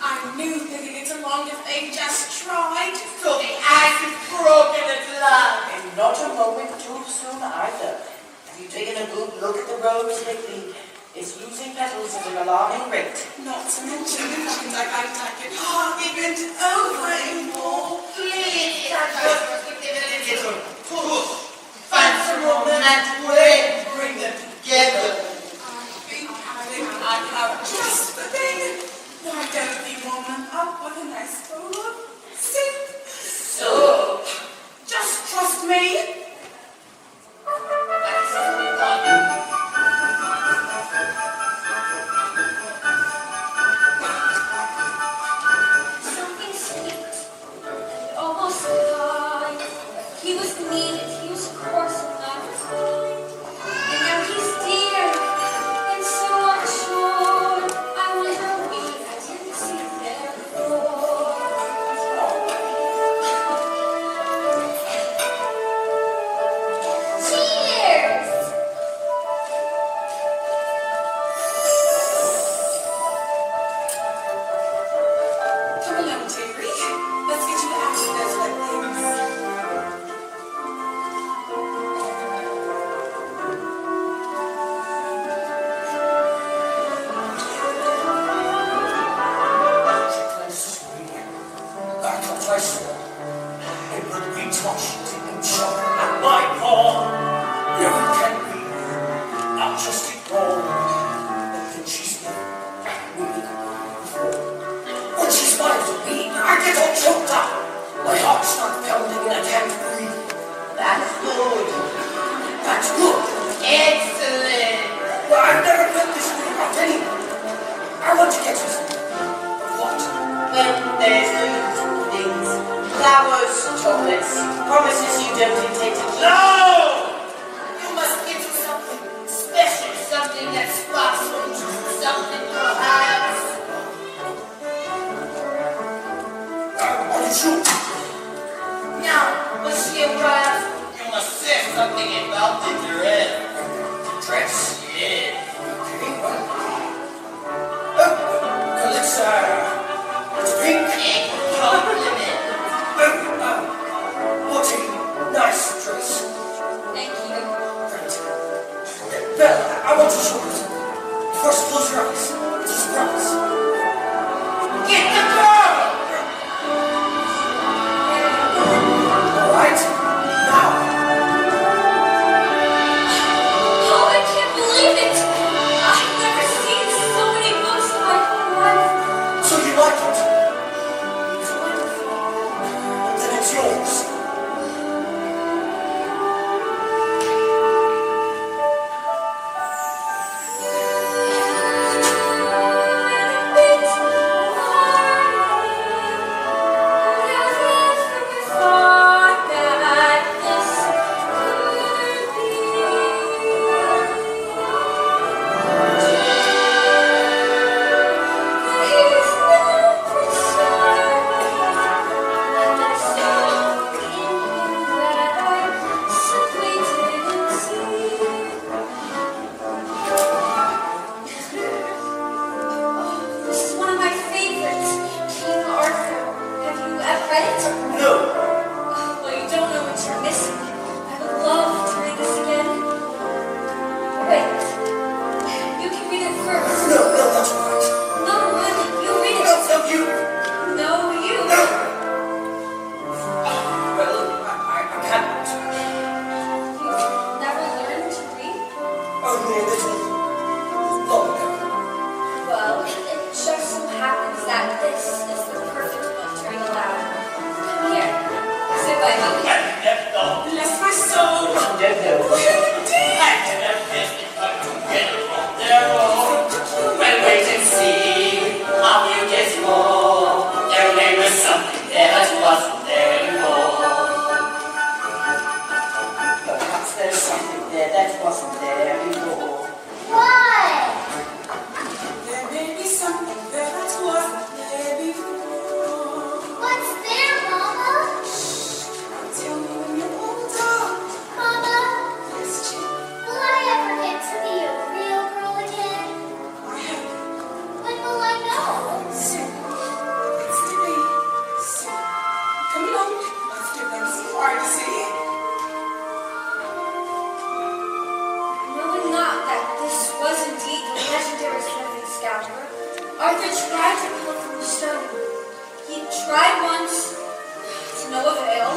I knew that it along if they just tried. So the ice is broken at last. And not a moment too soon either. Have you taken a good look at the rose lately? It's losing petals at an alarming rate. Not to mention the fact that I can hardly bend over anymore. Please, just give it a little push. Find some romantic way to bring them together. I have just the thing. Why don't we warm them up with a nice bowl of soup? So, Just trust me. Something sweet and almost kind. He was mean and he was coarse and I was kind. And now he's dear and so unsure. I wonder we I didn't see there before. get all choked up. My heart starts pounding and I can't breathe. That's good. That's good. Excellent. Well, I've never felt this way about anyone. I want to get you something. What? Well, there's the usual things. Flowers, chocolates, promises you don't intend to keep. No! You must get you something special, something that sparks from you, something perhaps. Are you sure? Now, Monsieur Brass, you must say something about the dress. Dress? Yes. Okay, well, it's pink. Compliment. What a nice dress. Thank you. Great. Belle, I want to show you something. First, close your eyes. It's a surprise. Get the girl! All right? Now, Oh, I can't believe it! I've never seen so many books in my whole life. so you like it? It's wonderful. Then it's yours. This is one of my favorites, King Arthur. Have you ever read it? No. Well, you don't know what you're missing. I would love to read this again. Wait. You can read it first. No, that's all right. No, really, you read it. No, you. No, you. No. Well, I can't. You've never learned to read? Only a little longer. Well, it just so happens that this is the perfect book to read aloud. Come here. Sit by me. Bless my soul. Well, wait and see how you get more. There may be something there that wasn't there before. Perhaps there's something there that wasn't there before. What? There may be something there that wasn't there before. What's there, Mama? Tell me when you're older. Mama, Yes, Jim. will I ever get to be a real girl again? I have When will I know? soon. It's to be soon. Come along. Let's give them some privacy. Knowing not that this was indeed the legendary swimming scoundrel, Arthur tried to pull from the stone. He tried once, to no avail.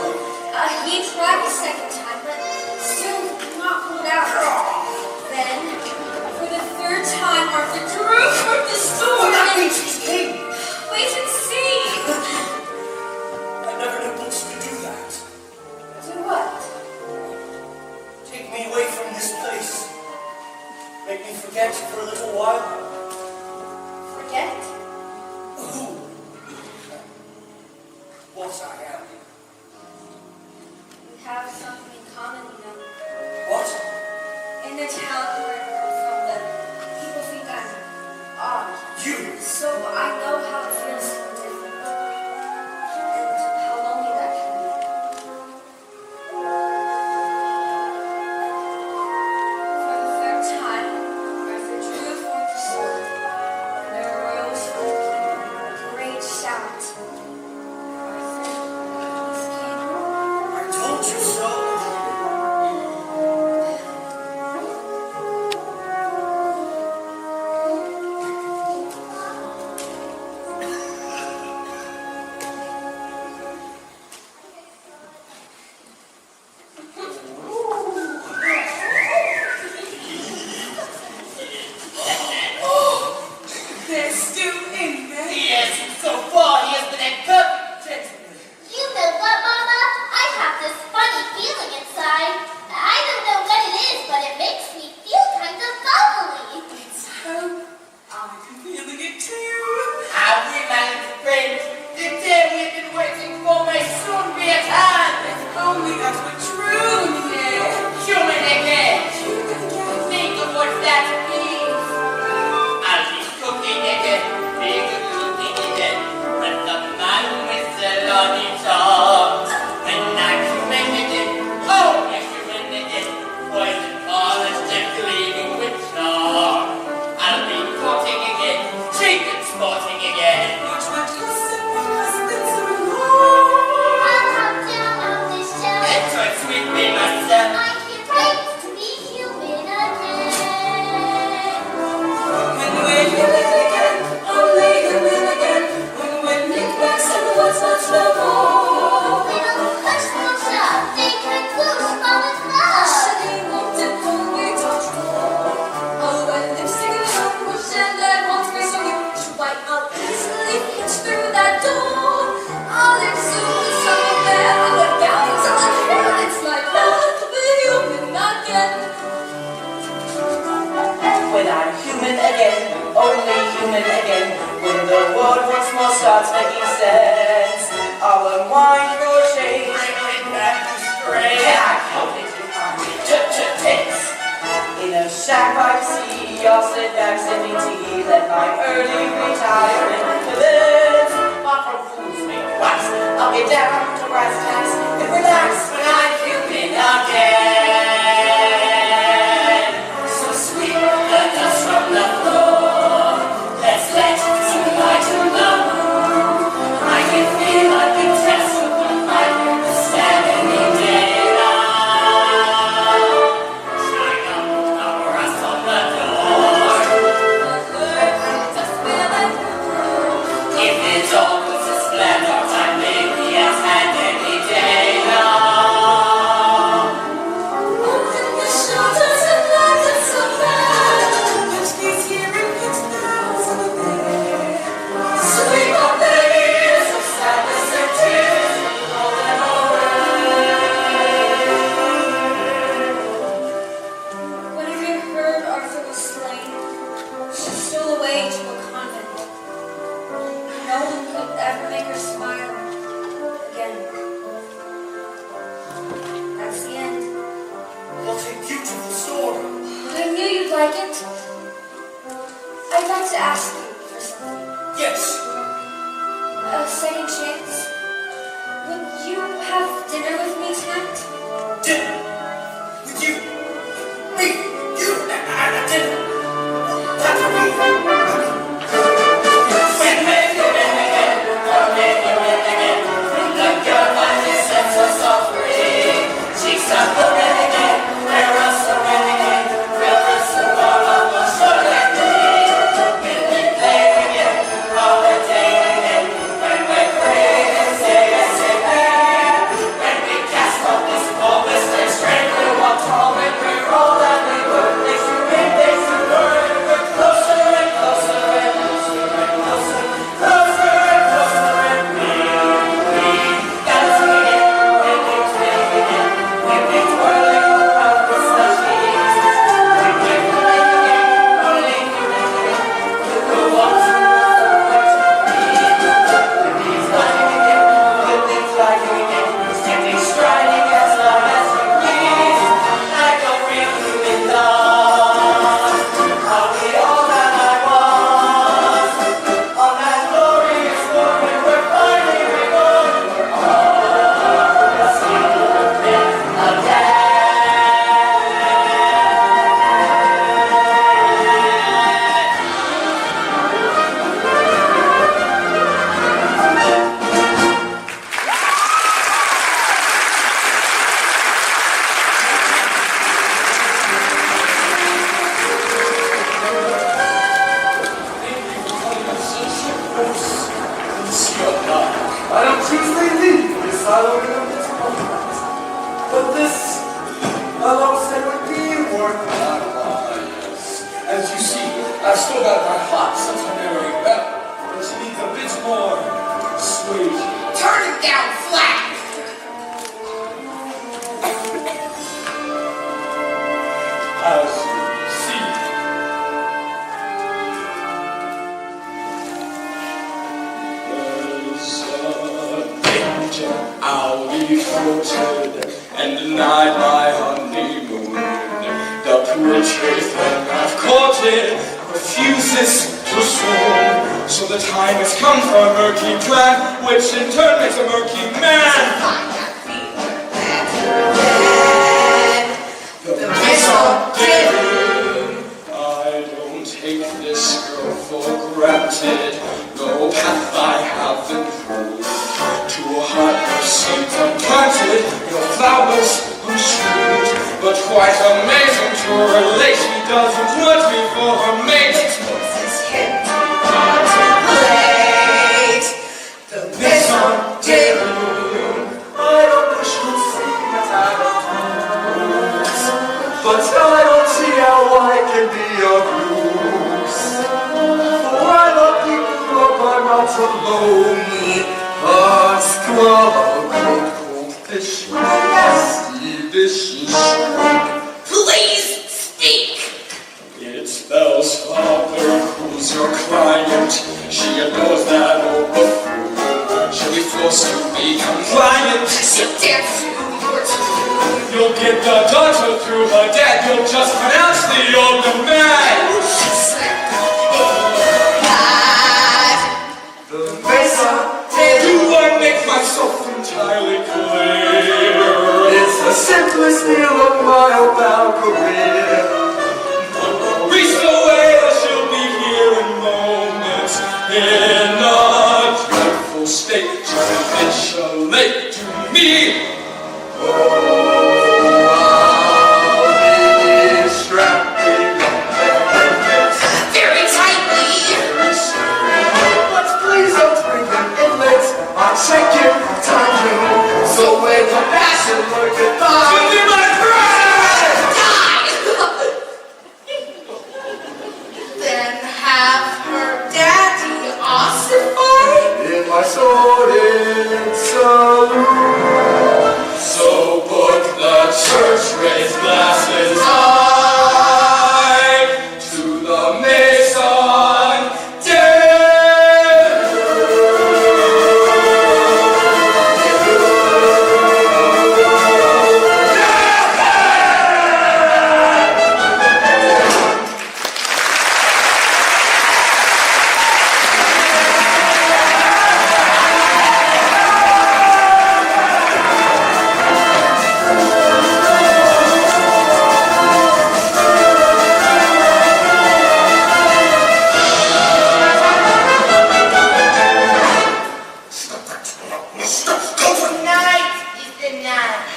He tried a second time, but still could not pull it out. Then, for the third time, Arthur drew from the stone. Well, that means he's king. Wait and see. I never knew books could do that. Do what? Take me away from this place. Make me forget for a little while Forget? who, what I am. We have something in common, you know. What? In the town where I come from, the people think I'm odd. You. So I know how it feels to be different. And how lonely that can be. For the third time, Arthur drew forth the sword, and there arose from the people a great shout. Arthur is king. I told you so. They're still in there. Yes, so far he has been a perfect only human again. When the world once more starts making sense, I'll unwind your chains. Bring it back to stray. Yeah, I hope it tense. In a shack by the sea, I'll sit back sipping tea, let my early retirement commence. Not from fools make wax, I'll get down to brass tacks and relax when I'm human again. So sweep the dust from the floor, let's let sunlight alone. I can feel a big test of my life, the standing day now. Shine up the brass on the door. If it's all goes to splendor, time may be as hand any day now. Open the shutters and let us alive. Which keeps hearing its bells on the bed. Sweep up the years of sadness and tears, roll them away. Whenever you heard Arthur was slain, she stole away to a convent. No one could ever make her smile again. That's the end. What a beautiful story. But I knew you'd like it. I'd like to ask you for something. Yes. A second chance. Would you have dinner with me tonight? Dinner. With you. Me. You. And a dinner. That would be I don't usually leave this island in this moment. But this, alone said would be worth my while. Yes. As you see, I've still got my hot centenary bell, but she needs a bit more persuasion. Turn it down flat. As you see. I'll be floated and denied my honeymoon. The poor truth that I've courted refuses to swoon. So the time has come for a murky plan, which in turn makes a murky man. The misunderstood. I don't take this girl for granted. No path I have been through. To a heart where seeds are planted, your flowers unstrewed. But quite amazing to relate, she doesn't want me for her mate. The misunderstood. I don't wish to see that I don't lose, but I don't see how I can be of use. For I love people, but I'm not alone. Swallow cold fish, nasty dishes. Please speak. It spells Father, whose defiant. She adores that old buffoon. She'll be forced to be compliant. She'll dance to your tune. You'll get the daughter through her dad. You'll just pronounce the older man. She's mad. The Mesa, do I make myself entirely clear? It's the simplest deal of my whole career. Reach the way, or she'll be here in moments. In a dreadful state, to capitulate to me. Very tightly. But please don't bring them inlets. I'll check you, time you. So with compassion, look goodbye. To be my bride! Then have her daddy ossify. In my sordid saloon. So put the church-raised glasses high to the Mason Tonight is the night.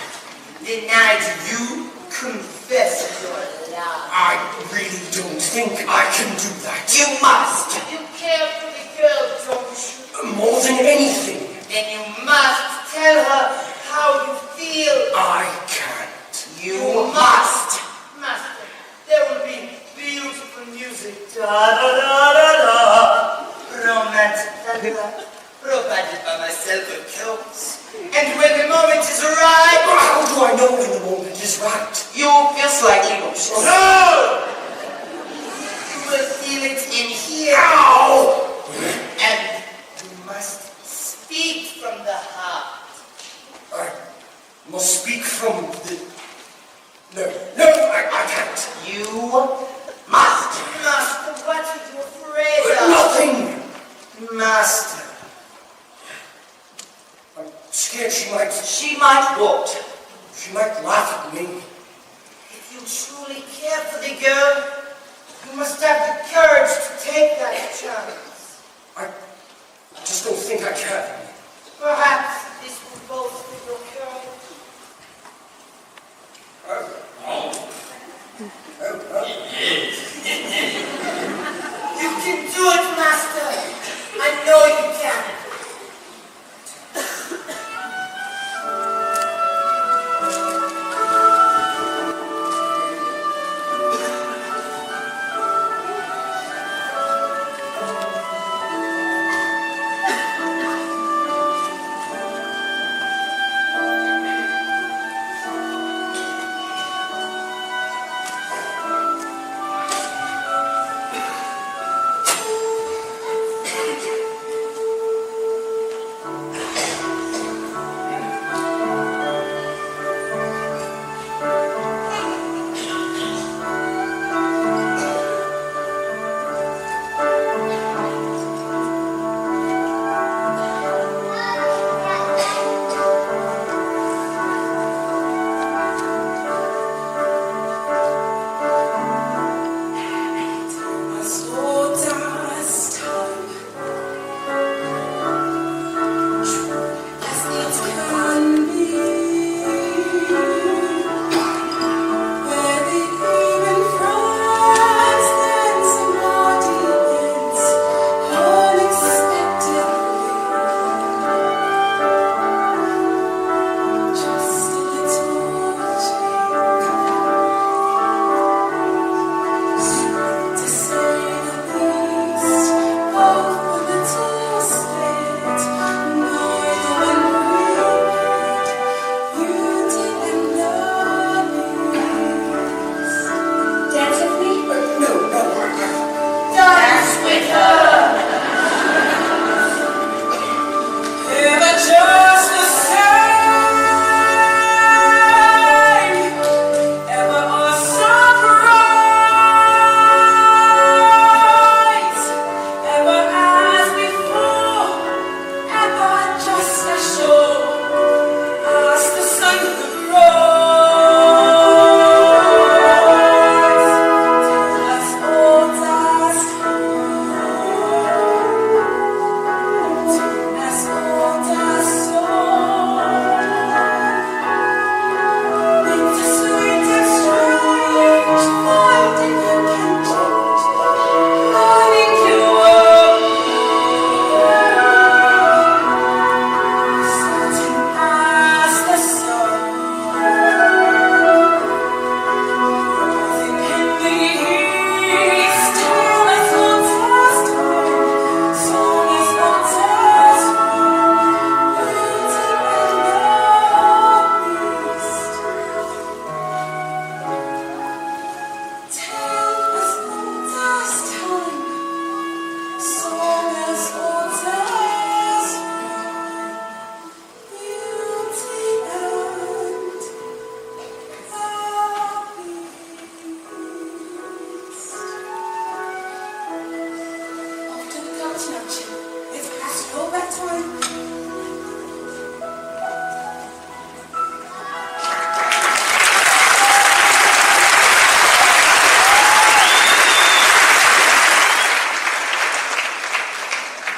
The night you confess your love. I really don't think I can do that. You must. You care for the girl, don't you? More than anything, Then you must tell her how you feel. I can't. You must. Master, there will be beautiful music. Da da da da da. Romantic thunder. Provided by myself with coats. And when the moment is right, How do I know when the moment is right? you will feel slightly emotional. No! You will feel it in here. Ow! And you must speak from the heart. I must speak from the... No, I can't. You must. Master, what are you afraid of? Nothing! Master. I'm scared she might what? She might laugh at me. If you truly care for the girl, you must have the courage to take that chance. I just don't think I can. Perhaps this will bolster your courage. You can do it, Master. I know you can. Chin. It's past your bedtime.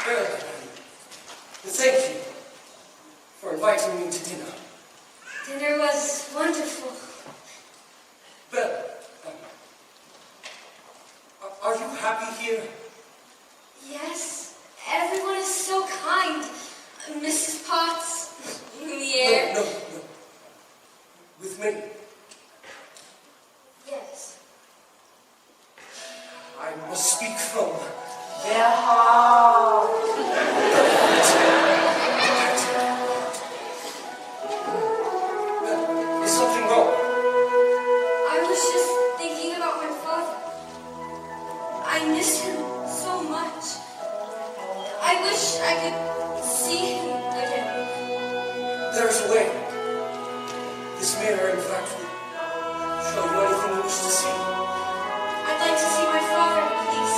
Well, thank you for inviting me to dinner. Dinner was wonderful. Well, are you happy here? Yes, everyone is so kind. Mrs. Potts, in the air. No. With me. Yes. I must speak from their heart. Is something wrong? I was just thinking about my father. I miss him so much. I wish I could see him again. There's a way. This mirror, in fact, will show you anything you wish to see. I'd like to see my father, please.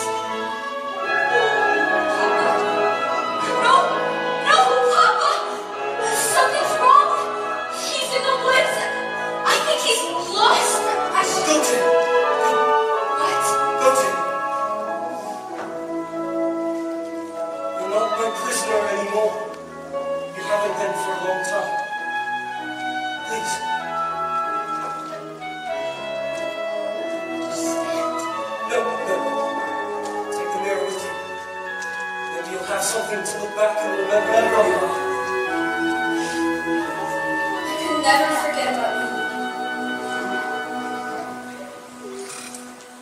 Papa? No, Papa! Something's wrong. He's in the woods. I think he's lost. I should... Go to him. What? Go to him. You're not my prisoner anymore. You haven't been for a long time. Please. No. Take the mirror with you. Then you'll have something to look back and remember later on. I can never forget about you.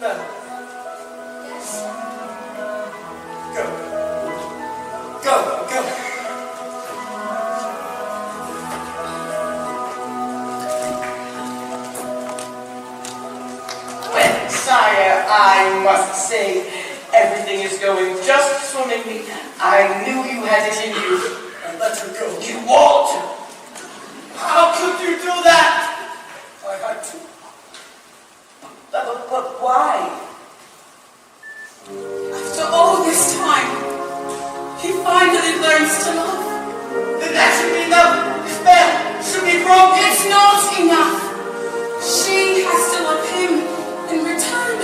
Now, Yes? go. Well, sire, I must say, everything is going just swimmingly. I knew you had it in you. And let her go. You won't! How could you do that? I had to. But why? After all this time, he finally learns to love. Then that should be enough. The spell should be broken. It's not enough. She has to love him in return.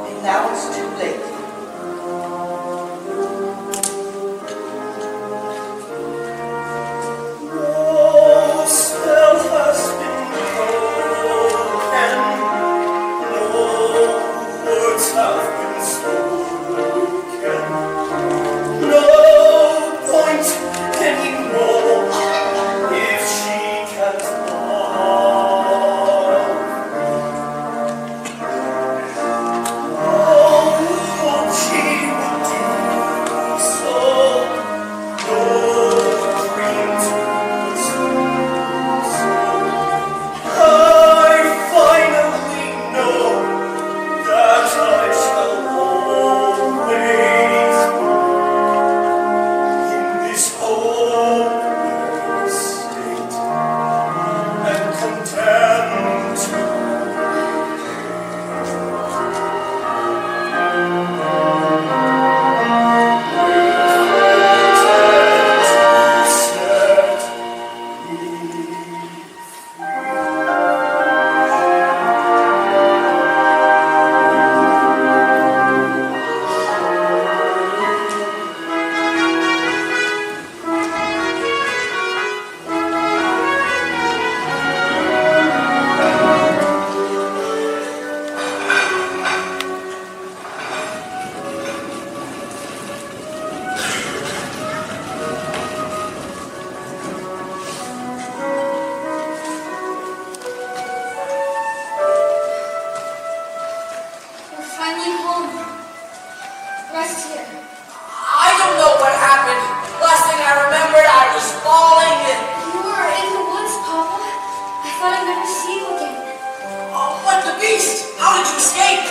And now it's too late. No spell has been broken. No words have been spoken. No point anymore if she can't love. Oh, hope she would do so. No dream to I finally know that I shall always be in this hopeless state and condemned to set me We're finally home. Rest here. I don't know what happened. Last thing I remembered, I was falling and... You were in the woods, Papa. I thought I'd never see you again. Oh, what the beast? How did you escape?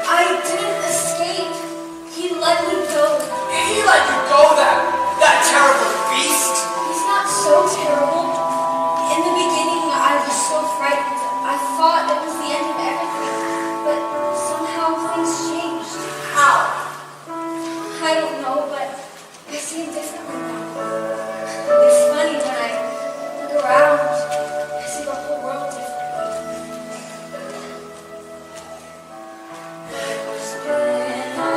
I didn't escape. He let me go. He let you go, that terrible beast? He's not so terrible. In the beginning, I was so frightened. I thought it was the end of everything. But somehow things changed. How? I don't know, but I see him differently now. It's funny when I look around, I see the whole world differently. There's been a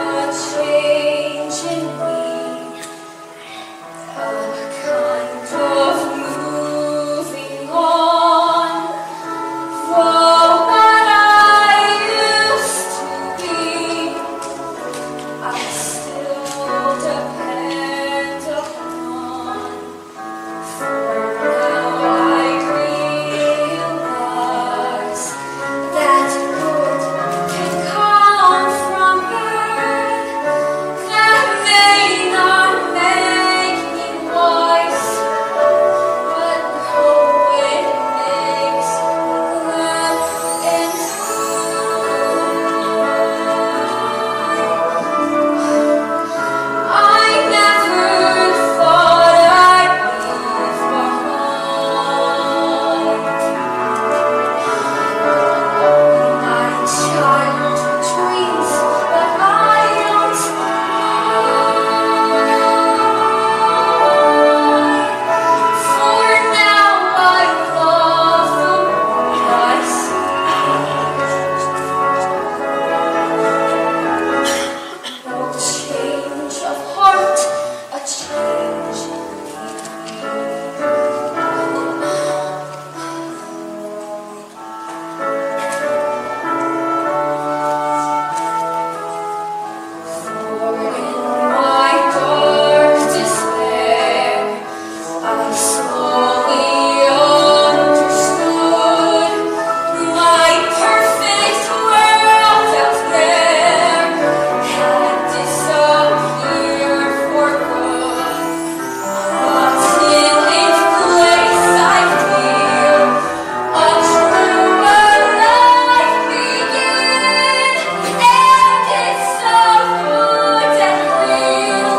change in me, a kind of moving on from what I used to be. I still depend upon, for now I realize that good can come from bad. That may not make me wise, but oh, it makes me glad and I never thought I'd leave behind my childhood dreams, but I don't mind. For now I love the world I see. No change of heart, a change in For in my dark despair, I slowly understood my perfect world out there had disappeared for good. But in its place I feel a truer life begin, and it's so good and real.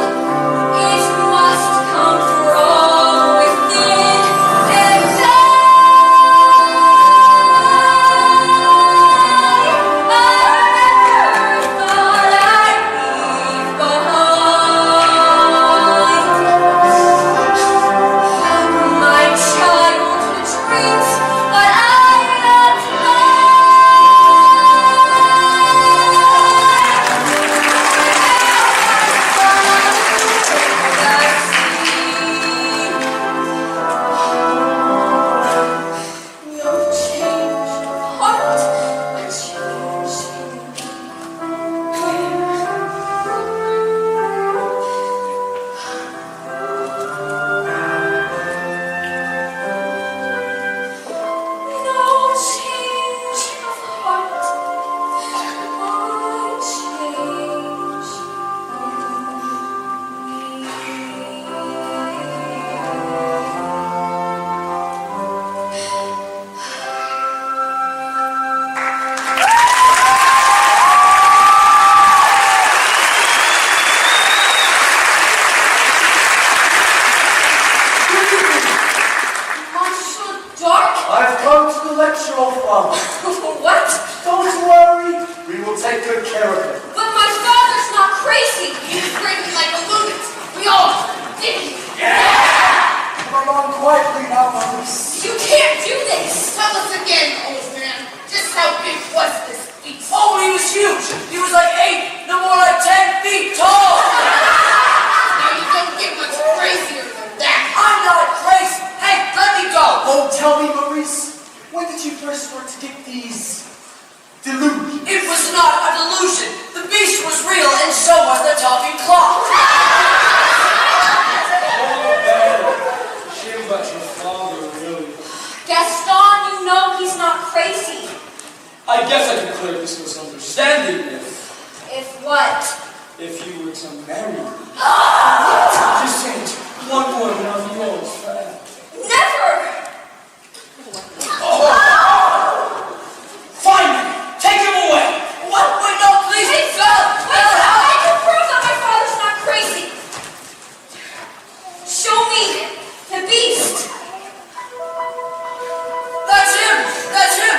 It must come from within, and I never thought I'd leave behind my childhood dreams, but I don't No change of heart, a change No change of heart, a change Monsieur Dark? I've come to the lecture, old father. What? Don't worry, we will take good care of it. But my father's not crazy. He's drinking like a lunatic. We all did he? Come along quietly now, Maurice. You can't do this. Tell us again, old man, just how big was this beast? Oh, he was huge. He was like 8, no more like 10 feet tall. Now you don't get much crazier than that. I'm not crazy. Hey, let me go. Oh, tell me, Maurice, when did you first start to get these delusions? It was not a delusion. The beast was real, and so was the talking clock. Shame about your father, really. Gaston, you know he's not crazy. I guess I could clear this misunderstanding If what? if you were to marry me. Just change one more and I'll be yours forever. Never! Find him. Take him away. What? Wait, no, please. Hey, Go. I can prove that my father's not crazy. Show me the beast. That's him. That's him.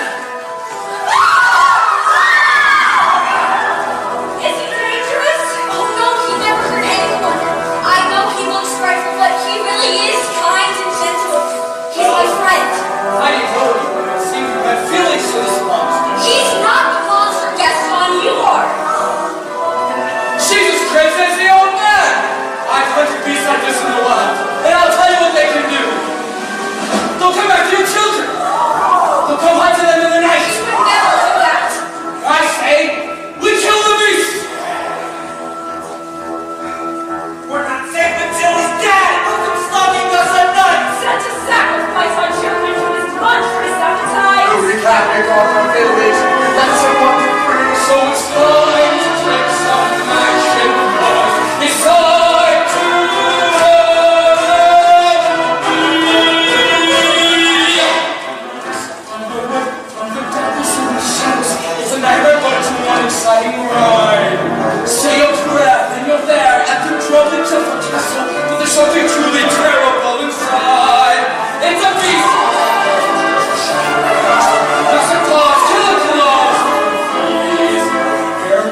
Is he dangerous? Oh no, he never hurt anyone. havoc on our village. That's what we bring, so it's time to take some action, boys. It's time to from the darkness and the shadows, it's a nightmare, but it's one exciting ride. Say your breath, and you're there at the troubling Temple Castle, but there's something truly terrible inside. It's a beast! That's a claws, killer claws! Please, hear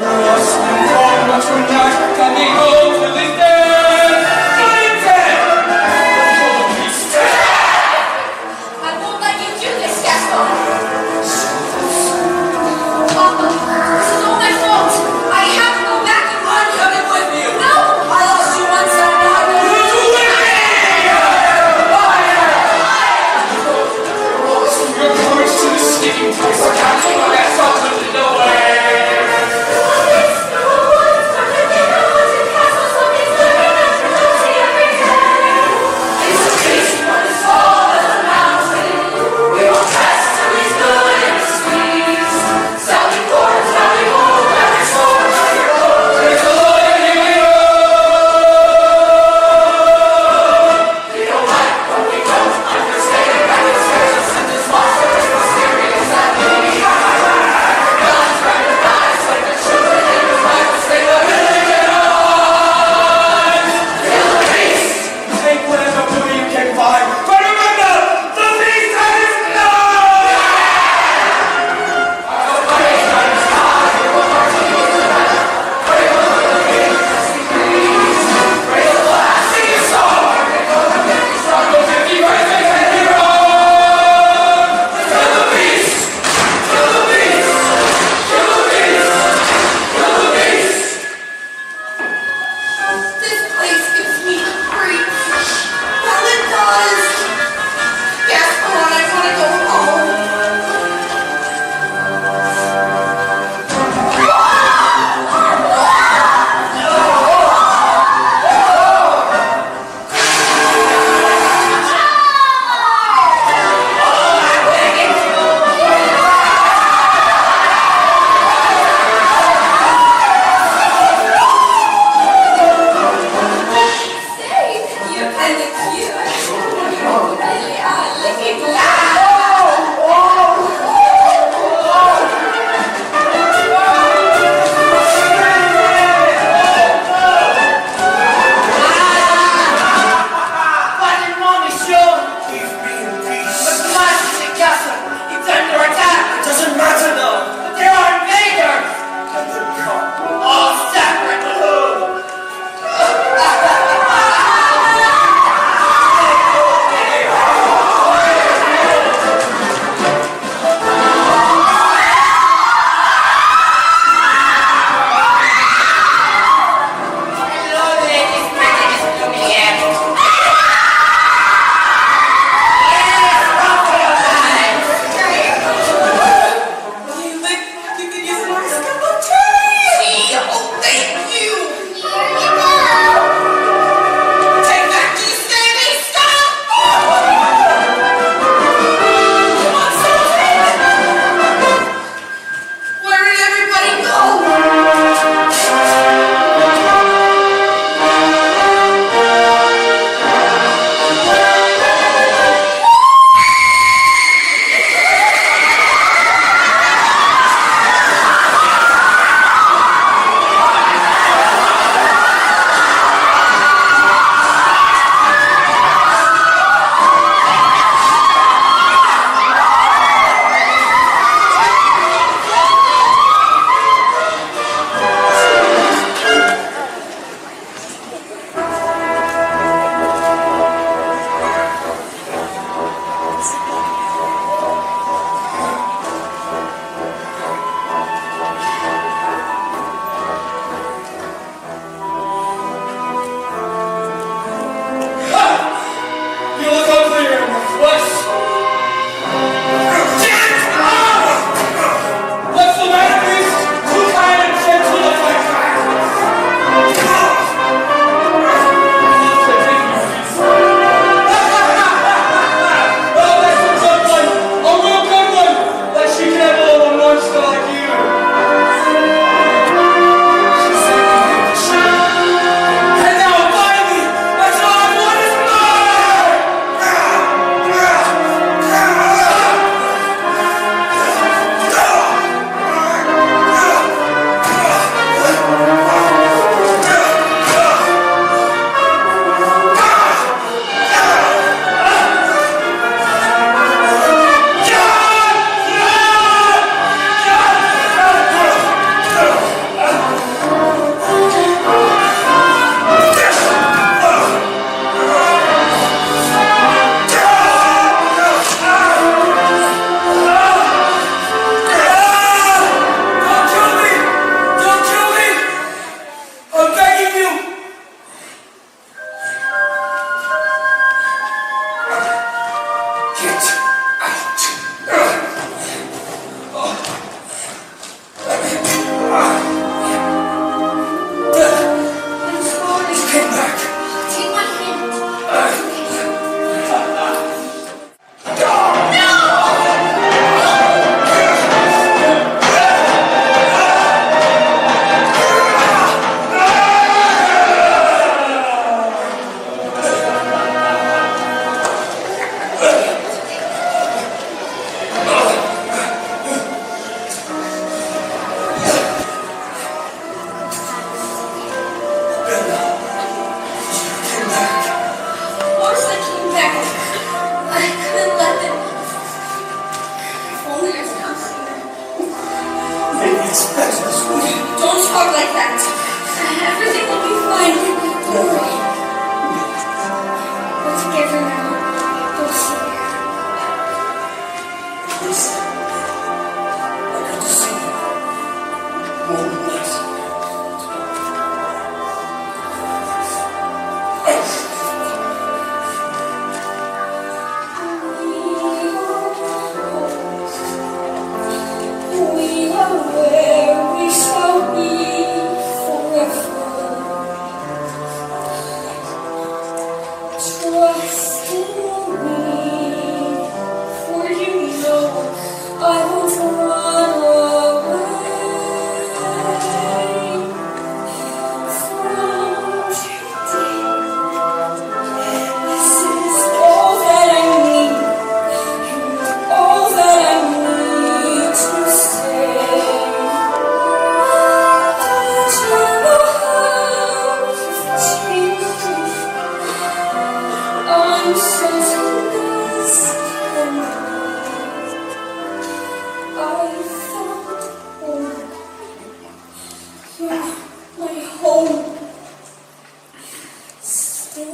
No!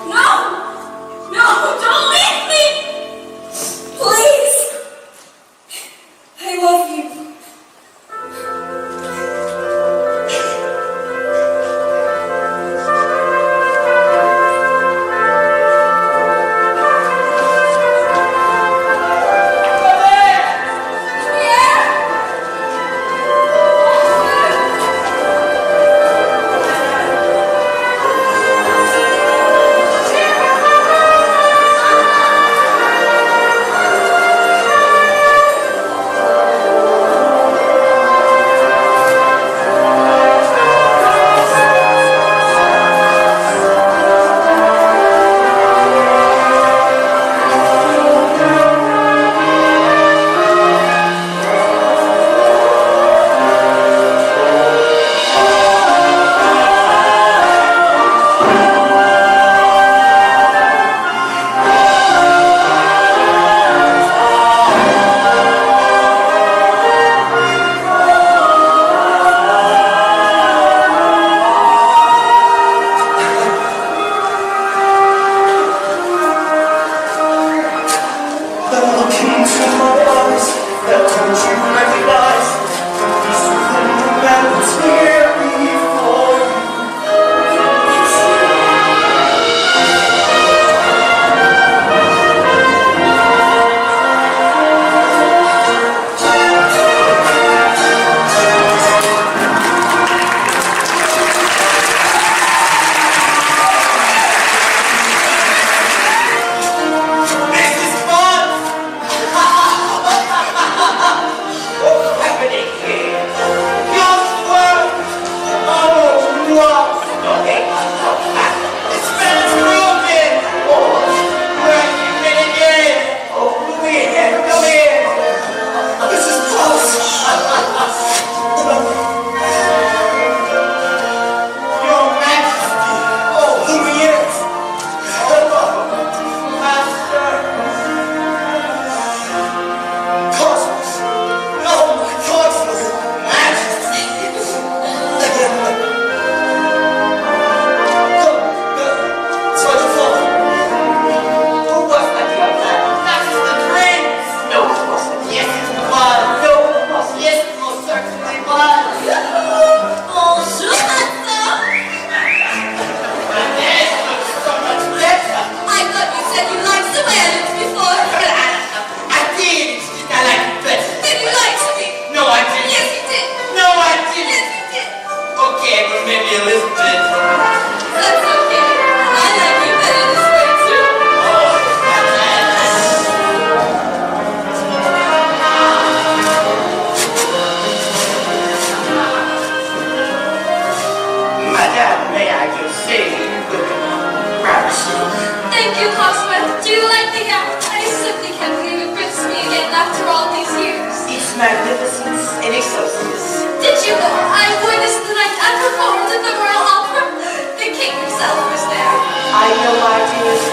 No! No! Don't leave me! Please! I love you. Thank you, Cosworth. Do you like the gown? I simply can't believe it brings me again after all these years. It's magnificence in excelsis. Did you know I wore this the night I performed at the Royal Opera? The king himself was there. I know, my dear.